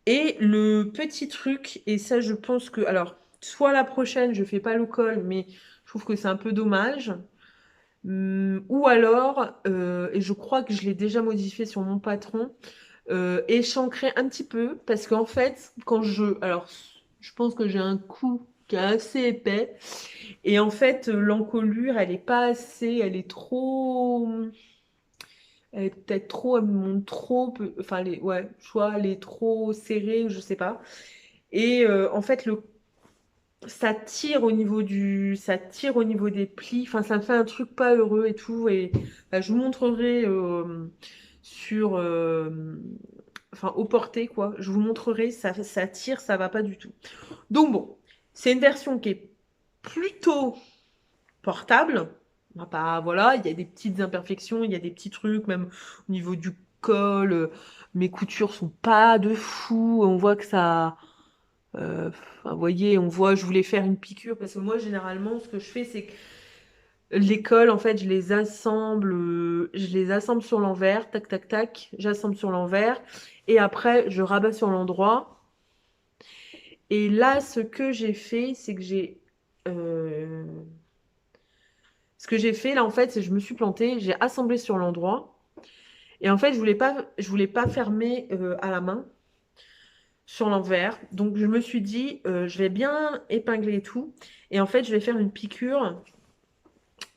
Et le petit truc, et ça, je pense que, alors, soit la prochaine, je fais pas le col, mais je trouve que c'est un peu dommage. Ou alors, et je crois que je l'ai déjà modifié sur mon patron, échancrer un petit peu, parce qu'en fait, alors, je pense que j'ai un cou qui est assez épais. Et en fait, l'encolure, elle est pas assez, elle est peut-être trop, elle me monte trop, enfin, ouais, soit elle est trop serrée, je sais pas. Et en fait, ça tire au niveau des plis. Enfin, ça me fait un truc pas heureux et tout. Et bah, je vous montrerai sur, enfin, au porté quoi. Je vous montrerai, ça tire, ça va pas du tout. Donc bon, c'est une version qui est plutôt portable. On va pas, voilà, il y a des petites imperfections, il y a des petits trucs, même au niveau du col. Mes coutures sont pas de fou. On voit que ça. Enfin, vous voyez, on voit, je voulais faire une piqûre parce que moi, généralement, ce que je fais, c'est que les cols, en fait, je les assemble sur l'envers, tac, tac, tac, j'assemble sur l'envers, et après, je rabats sur l'endroit. Et là, ce que j'ai fait, c'est que euh, ce que j'ai fait, là, en fait, c'est que je me suis plantée, j'ai assemblé sur l'endroit, et en fait, je voulais pas fermer à la main sur l'envers. Donc, je me suis dit, je vais bien épingler et tout, et en fait, je vais faire une piqûre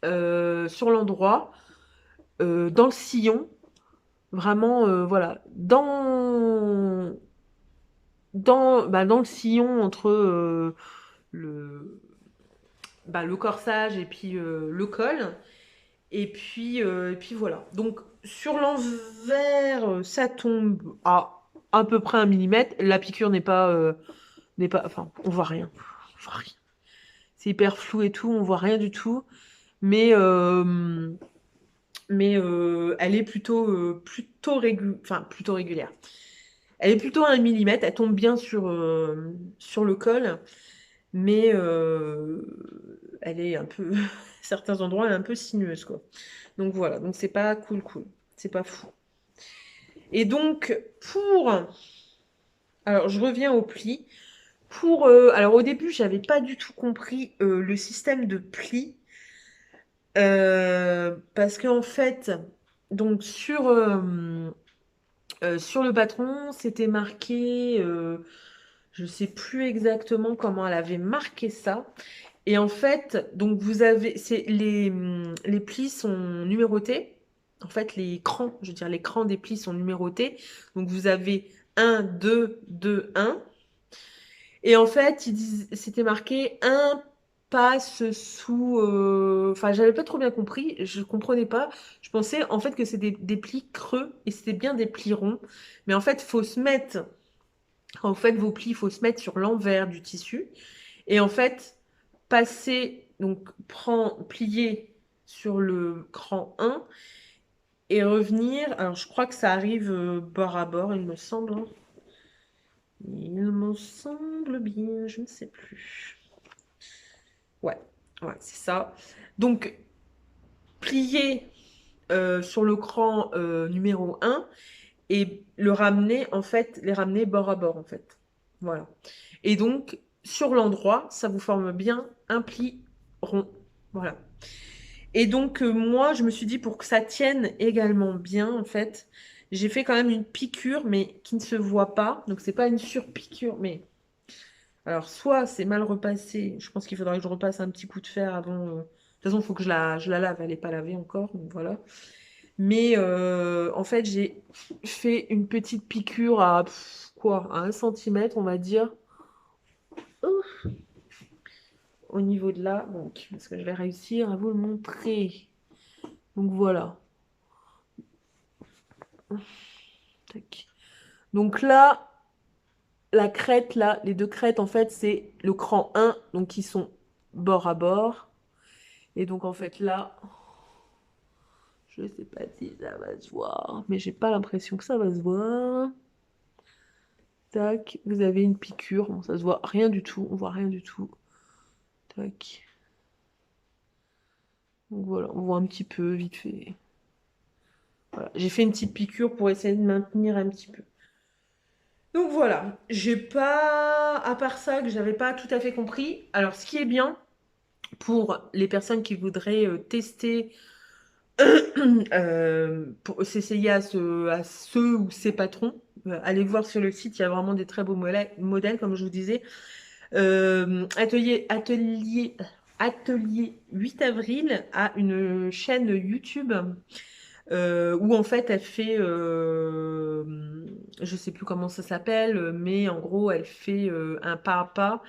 sur l'endroit, dans le sillon, vraiment, voilà, dans le sillon entre le, le corsage et puis le col. Et puis voilà. Donc sur l'envers, ça tombe à peu près 1 mm. La piqûre n'est pas, enfin, on voit rien. On voit rien. C'est hyper flou et tout, on voit rien du tout. Mais elle est plutôt régulière. Elle est plutôt à 1 mm, elle tombe bien sur le col, mais elle est un peu, certains endroits, elle est un peu sinueuse, quoi. Donc voilà, donc c'est pas cool, cool. C'est pas fou. Et donc, alors je reviens au pli. Alors au début, j'avais pas du tout compris le système de pli. Parce qu'en fait, donc sur le patron, c'était marqué, je sais plus exactement comment elle avait marqué ça. Et en fait, donc les plis sont numérotés. En fait, les crans, je veux dire, les crans des plis sont numérotés. Donc vous avez 1, 2, 2, 1. Et en fait, c'était marqué un passe sous. Enfin, j'avais pas trop bien compris, je comprenais pas. Je pensais en fait que c'était des plis creux et c'était bien des plis ronds. Mais en fait, vos plis, il faut se mettre sur l'envers du tissu. Et en fait, plier sur le cran 1 et revenir. Alors, je crois que ça arrive bord à bord, il me semble, hein. Il me semble bien, je ne sais plus. Ouais, ouais, c'est ça. Donc, plier sur le cran numéro 1 et les ramener bord à bord, en fait. Voilà. Et donc, sur l'endroit, ça vous forme bien un pli rond. Voilà. Et donc, moi, je me suis dit, pour que ça tienne également bien, en fait, j'ai fait quand même une piqûre, mais qui ne se voit pas. Donc, c'est pas une surpiqûre, mais... Alors, soit c'est mal repassé. Je pense qu'il faudrait que je repasse un petit coup de fer avant... De toute façon, il faut que je la lave. Elle n'est pas lavée encore, donc voilà. Mais en fait, j'ai fait une petite piqûre à 1 cm, on va dire. Ouf. Au niveau de là, donc, est-ce que je vais réussir à vous le montrer? Donc voilà. Tac. Donc là, la crête, là, les deux crêtes, en fait, c'est le cran 1, donc qui sont bord à bord. Et donc, en fait, là, je sais pas si ça va se voir, mais j'ai pas l'impression que ça va se voir. Tac, vous avez une piqûre. Bon, ça se voit rien du tout, on voit rien du tout. Tac. Donc voilà, on voit un petit peu, vite fait. Voilà. J'ai fait une petite piqûre pour essayer de maintenir un petit peu. Donc voilà, j'ai pas, à part ça, que j'avais pas tout à fait compris. Alors, ce qui est bien pour les personnes qui voudraient tester, pour s'essayer à ce ou ces patrons, allez voir sur le site, il y a vraiment des très beaux modèles, comme je vous disais. Atelier 8 avril a une chaîne YouTube où en fait elle fait, je sais plus comment ça s'appelle, mais en gros elle fait un pas à pas,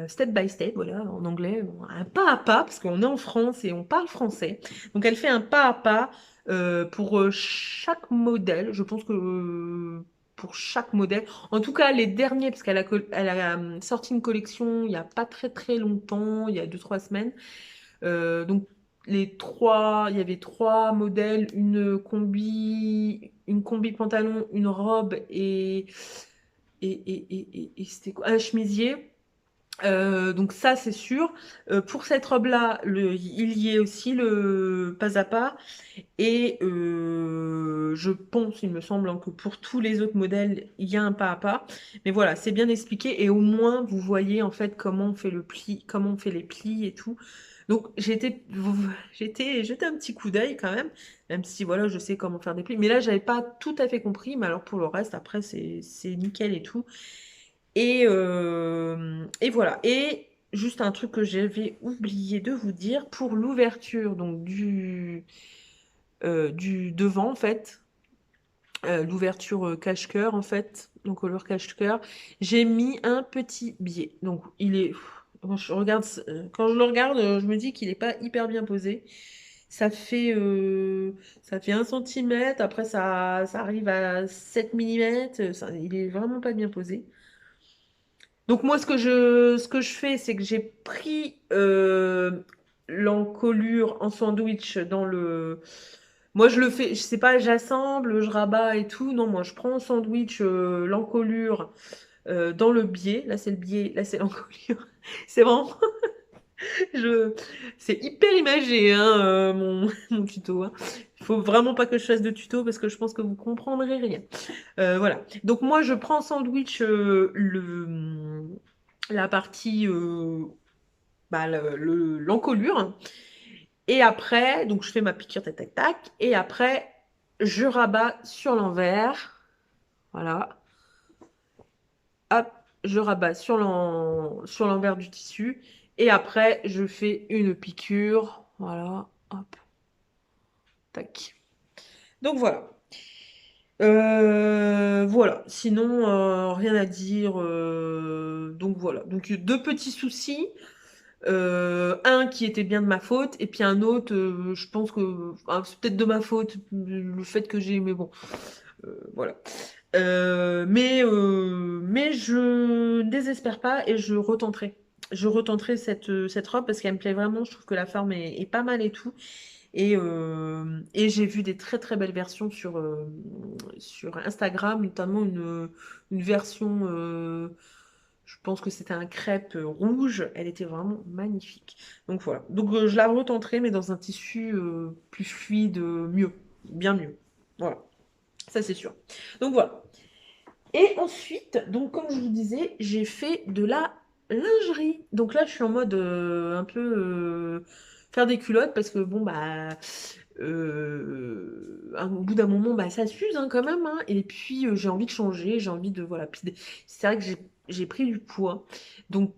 step by step, voilà, en anglais, un pas à pas, parce qu'on est en France et on parle français. Donc elle fait un pas à pas pour chaque modèle. Je pense que pour chaque modèle, en tout cas les derniers, parce elle a sorti une collection il y a pas très très longtemps, il y a 2-3 semaines. Donc il y avait 3 modèles, une combi pantalon, une robe et c'était quoi? Un chemisier. Donc ça c'est sûr. Pour cette robe-là, il y est aussi le pas à pas. Et je pense, il me semble, hein, que pour tous les autres modèles, il y a un pas à pas. Mais voilà, c'est bien expliqué et au moins vous voyez en fait comment on fait le pli, comment on fait les plis et tout. Donc j'ai jeté un petit coup d'œil quand même si voilà, je sais comment faire des plis. Mais là, j'avais pas tout à fait compris. Mais alors pour le reste, après c'est nickel et tout. Et voilà. Et juste un truc que j'avais oublié de vous dire pour l'ouverture donc du devant en fait, l'ouverture cache-cœur en fait, donc couleur cache-cœur, j'ai mis un petit biais. Donc il est, quand je le regarde, je me dis qu'il est pas hyper bien posé. Ça fait, ça fait 1 centimètre, après ça arrive à 7 millimètres, il est vraiment pas bien posé. Donc moi, ce que je fais, c'est que j'ai pris l'encolure en sandwich dans le... Moi, je le fais, je sais pas, j'assemble, je rabats et tout. Non, moi, je prends en sandwich l'encolure dans le biais. Là, c'est le biais, là, c'est l'encolure. C'est vraiment... Je... C'est hyper imagé, hein, mon tuto. Hein. Il faut vraiment pas que je fasse de tuto parce que je pense que vous comprendrez rien. Voilà. Donc moi, je prends en sandwich la partie, bah, l'encolure. Et après, donc je fais ma piqûre, tac, tac, tac. Et après, je rabats sur l'envers. Voilà. Hop, je rabats sur l'envers du tissu. Et après, je fais une piqûre. Voilà. Hop, tac. Donc voilà. Voilà. Sinon, rien à dire. Donc voilà. Donc 2 petits soucis. Un qui était bien de ma faute, et puis un autre, je pense que c'est peut-être de ma faute, le fait que j'ai, mais bon, voilà. Mais je ne désespère pas et je retenterai. Je retenterai cette robe parce qu'elle me plaît vraiment. Je trouve que la forme est pas mal et tout. Et j'ai vu des très très belles versions sur Instagram, notamment une version, je pense que c'était un crêpe rouge, elle était vraiment magnifique. Donc voilà, donc je la retenterai, mais dans un tissu plus fluide, mieux, bien mieux. Voilà, ça c'est sûr. Donc voilà. Et ensuite, donc comme je vous disais, j'ai fait de la lingerie. Donc là, je suis en mode un peu faire des culottes parce que bon bah au bout d'un moment, bah ça s'use hein, quand même. Hein. Et puis j'ai envie de changer, j'ai envie de voilà. Puis c'est vrai que j'ai pris du poids, donc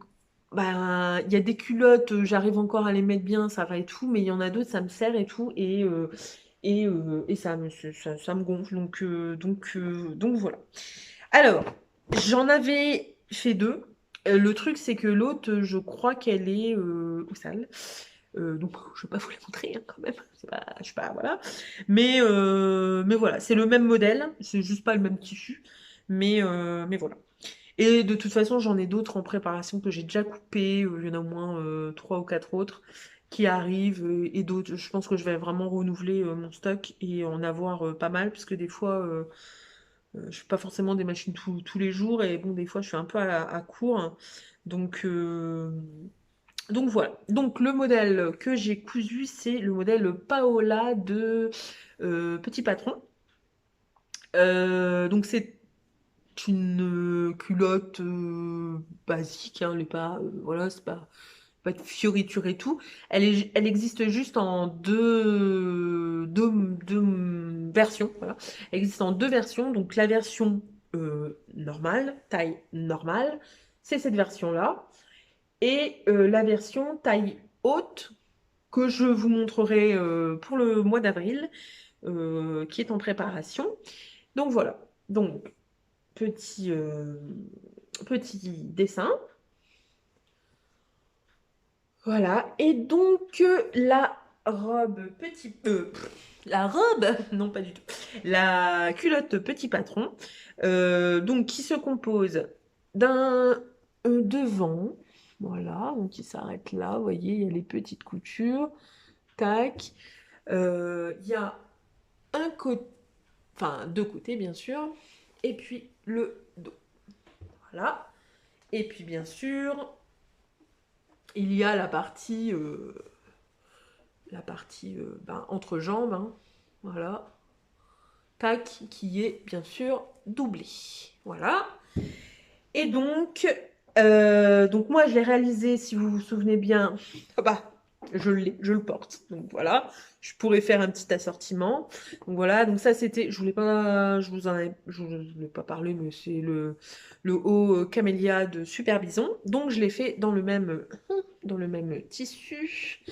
bah il y a des culottes, j'arrive encore à les mettre bien, ça va et tout, mais il y en a d'autres, ça me serre et tout et ça me gonfle. Donc voilà. Alors, j'en avais fait 2. Le truc, c'est que l'autre, je crois qu'elle est au sale. Donc, je vais pas vous la montrer hein, quand même. C'est pas, je sais pas, voilà. Mais voilà, c'est le même modèle. C'est juste pas le même tissu. Mais voilà. Et de toute façon, j'en ai d'autres en préparation que j'ai déjà coupées. Il y en a au moins 3 ou 4 autres qui arrivent. Et d'autres, je pense que je vais vraiment renouveler mon stock et en avoir pas mal. Puisque des fois... je fais pas forcément des machines tous les jours et bon, des fois, je suis un peu à court. Hein. Donc, donc voilà. Donc le modèle que j'ai cousu, c'est le modèle Paola de Petit Patron. Donc c'est une culotte basique, hein, elle est pas, voilà, c'est pas de fioriture et tout. Elle existe juste en deux versions. Voilà. Elle existe en 2 versions. Donc la version normale, taille normale, c'est cette version-là. Et la version taille haute que je vous montrerai pour le mois d'avril, qui est en préparation. Donc voilà. Donc, petit dessin. Voilà. Et donc, la robe la robe, non pas du tout, la culotte petit patron, donc qui se compose d'un devant, voilà, donc qui s'arrête là, vous voyez, il y a les petites coutures, tac, il y a un côté, enfin deux côtés bien sûr, et puis le dos, voilà, et puis bien sûr, il y a la partie entre jambes, hein, voilà, tac, qui est bien sûr doublée. Voilà. Et donc moi je l'ai réalisé, si vous vous souvenez bien, ah bah, je le porte. Donc voilà, je pourrais faire un petit assortiment. Donc voilà, donc ça c'était, je vous ai pas parlé, mais c'est le haut camélia de Super Bison. Donc je l'ai fait dans le même tissu.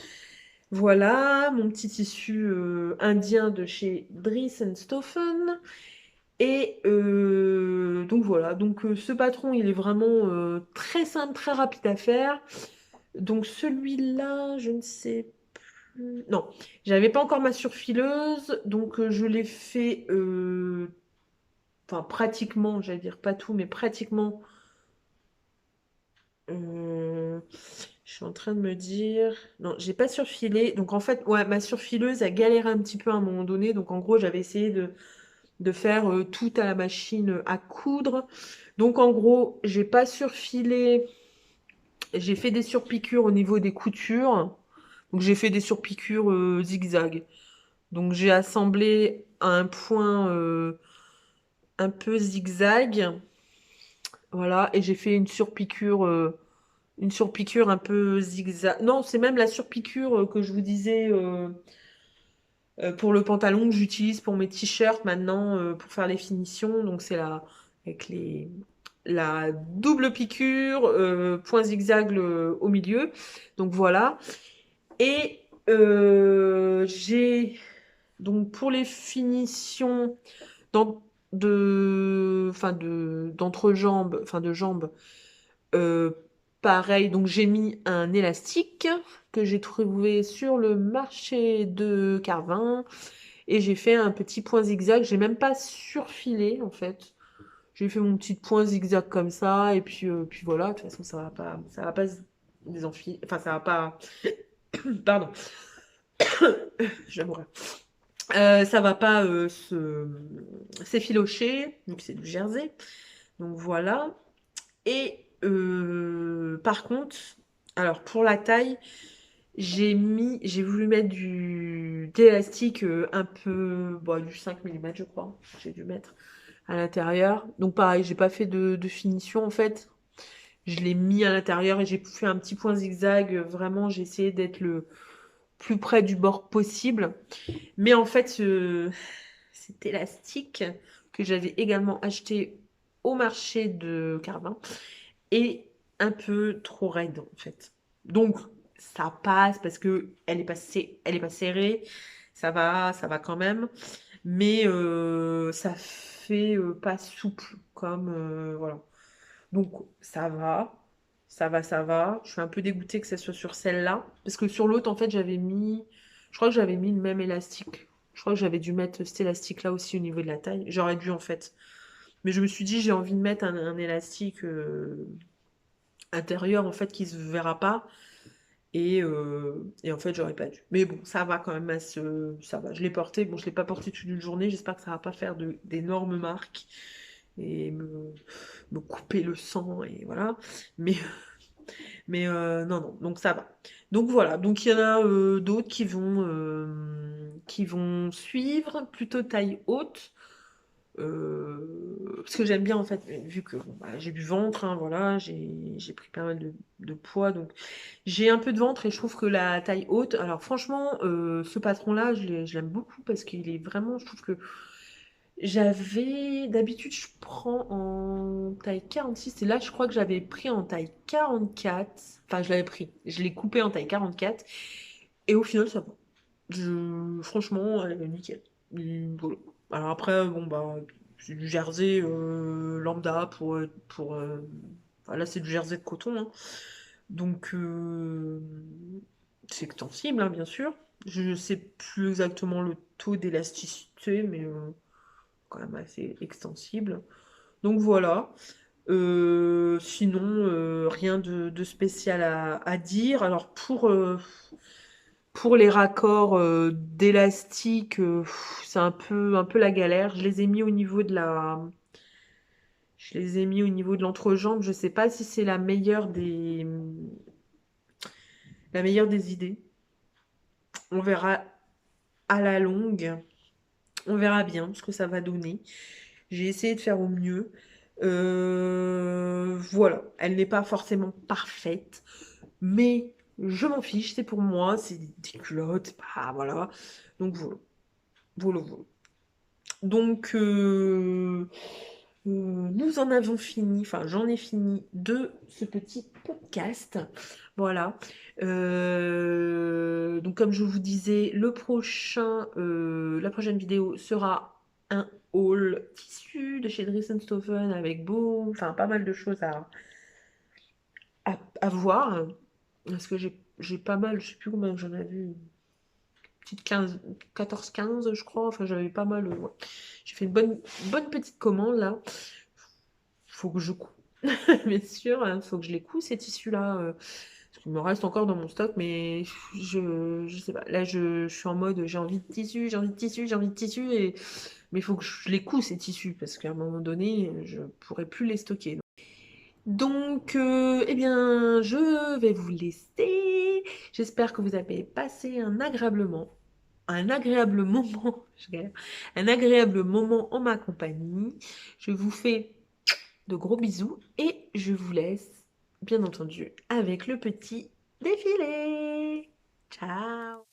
Voilà, mon petit tissu indien de chez Dries Stoffen. Et donc voilà, donc ce patron, il est vraiment très simple, très rapide à faire. Donc celui-là, je ne sais plus. Non, j'avais pas encore ma surfileuse, donc je l'ai fait, enfin pratiquement, j'allais dire pas tout, mais pratiquement. euh, Je suis en train de me dire. Non, j'ai pas surfilé. Donc en fait, ouais, ma surfileuse a galéré un petit peu à un moment donné. Donc en gros, j'avais essayé de faire tout à la machine à coudre. Donc en gros, j'ai pas surfilé, j'ai fait des surpiqûres au niveau des coutures. Donc j'ai fait des surpiqûres zigzag. Donc j'ai assemblé à un point un peu zigzag. Voilà, et j'ai fait une surpiqûre un peu zigzag. Non, c'est même la surpiqûre que je vous disais pour le pantalon que j'utilise pour mes t-shirts maintenant pour faire les finitions. Donc c'est là avec la double piqûre, point zigzag au milieu. Donc voilà. Et j'ai donc pour les finitions d'en- d'entrejambe, enfin de jambes, euh, pareil. Donc j'ai mis un élastique que j'ai trouvé sur le marché de Carvin et j'ai fait un petit point zigzag. J'ai même pas surfilé en fait. J'ai fait mon petit point zigzag comme ça, et puis voilà, de toute façon, ça va pas se désenfiler, enfin, ça va pas, pardon, je vais mourir. Ça va pas s'effilocher, donc c'est du jersey, donc voilà. Et par contre, alors pour la taille, j'ai voulu mettre d'élastique un peu, bon, du 5 mm, je crois, j'ai dû mettre à l'intérieur. Donc pareil, j'ai pas fait de finition en fait. Je l'ai mis à l'intérieur et j'ai fait un petit point zigzag. Vraiment, j'ai essayé d'être le plus près du bord possible. Mais en fait, cet élastique que j'avais également acheté au marché de Carbin est un peu trop raide en fait. Donc ça passe parce que elle est pas serrée. Ça va quand même. Mais ça fait pas souple comme voilà. Donc ça va, ça va. Je suis un peu dégoûtée que ça soit sur celle-là. Parce que sur l'autre, en fait, je crois que j'avais mis le même élastique. Je crois que j'avais dû mettre cet élastique-là aussi au niveau de la taille. J'aurais dû, en fait. Mais je me suis dit, j'ai envie de mettre un élastique intérieur, en fait, qui se verra pas. Et en fait, j'aurais pas dû. Mais bon, ça va quand même ça va. Je l'ai porté. Bon, je l'ai pas porté toute une journée. J'espère que ça va pas faire d'énormes marques et me couper le sang et voilà. Mais non, non, donc ça va. Donc voilà, donc il y en a d'autres qui vont suivre, plutôt taille haute. Parce que j'aime bien en fait, vu que bon, bah, j'ai du ventre, hein, voilà, j'ai pris pas mal de poids, donc j'ai un peu de ventre et je trouve que la taille haute, alors franchement, ce patron-là, je l'aime beaucoup parce qu'il est vraiment, je trouve que D'habitude, je prends en taille 46 et là, je crois que j'avais pris en taille 44. Enfin, je l'ai coupé en taille 44 et au final, ça va. Franchement, elle est nickel. Voilà. Alors après, bon, bah, c'est du jersey lambda enfin, là, c'est du jersey de coton, hein. Donc, c'est extensible, hein, bien sûr. Je sais plus exactement le taux d'élasticité, mais quand même assez extensible. Donc voilà. Sinon, rien de spécial à dire. Alors pour les raccords d'élastique, c'est un peu la galère. Je les ai mis au niveau de l'entrejambe. Je sais pas si c'est la meilleure des idées. On verra à la longue. On verra bien ce que ça va donner. J'ai essayé de faire au mieux. Voilà, elle n'est pas forcément parfaite, mais je m'en fiche, c'est pour moi, c'est des culottes, bah voilà. Donc voilà, voilà. Donc nous en avons fini, enfin j'en ai fini de ce petit podcast. Voilà. Donc comme je vous disais, la prochaine vidéo sera un haul tissu de chez Dressenstoffen avec enfin pas mal de choses à voir. Parce que j'ai pas mal, je sais plus combien j'en ai vu, petite 14-15 je crois, enfin j'avais pas mal. Ouais. J'ai fait une bonne petite commande là. Faut que je couds. Bien sûr, hein, faut que je les couds ces tissus-là. Parce qu'il me reste encore dans mon stock, mais je sais pas. Là, je suis en mode j'ai envie de tissu, j'ai envie de tissu, j'ai envie de tissu, mais il faut que je les couds ces tissus, parce qu'à un moment donné, je pourrais plus les stocker. Donc, eh bien, je vais vous laisser. J'espère que vous avez passé un agréable moment, je galère, un agréable moment en ma compagnie. Je vous fais de gros bisous et je vous laisse, bien entendu, avec le petit défilé. Ciao!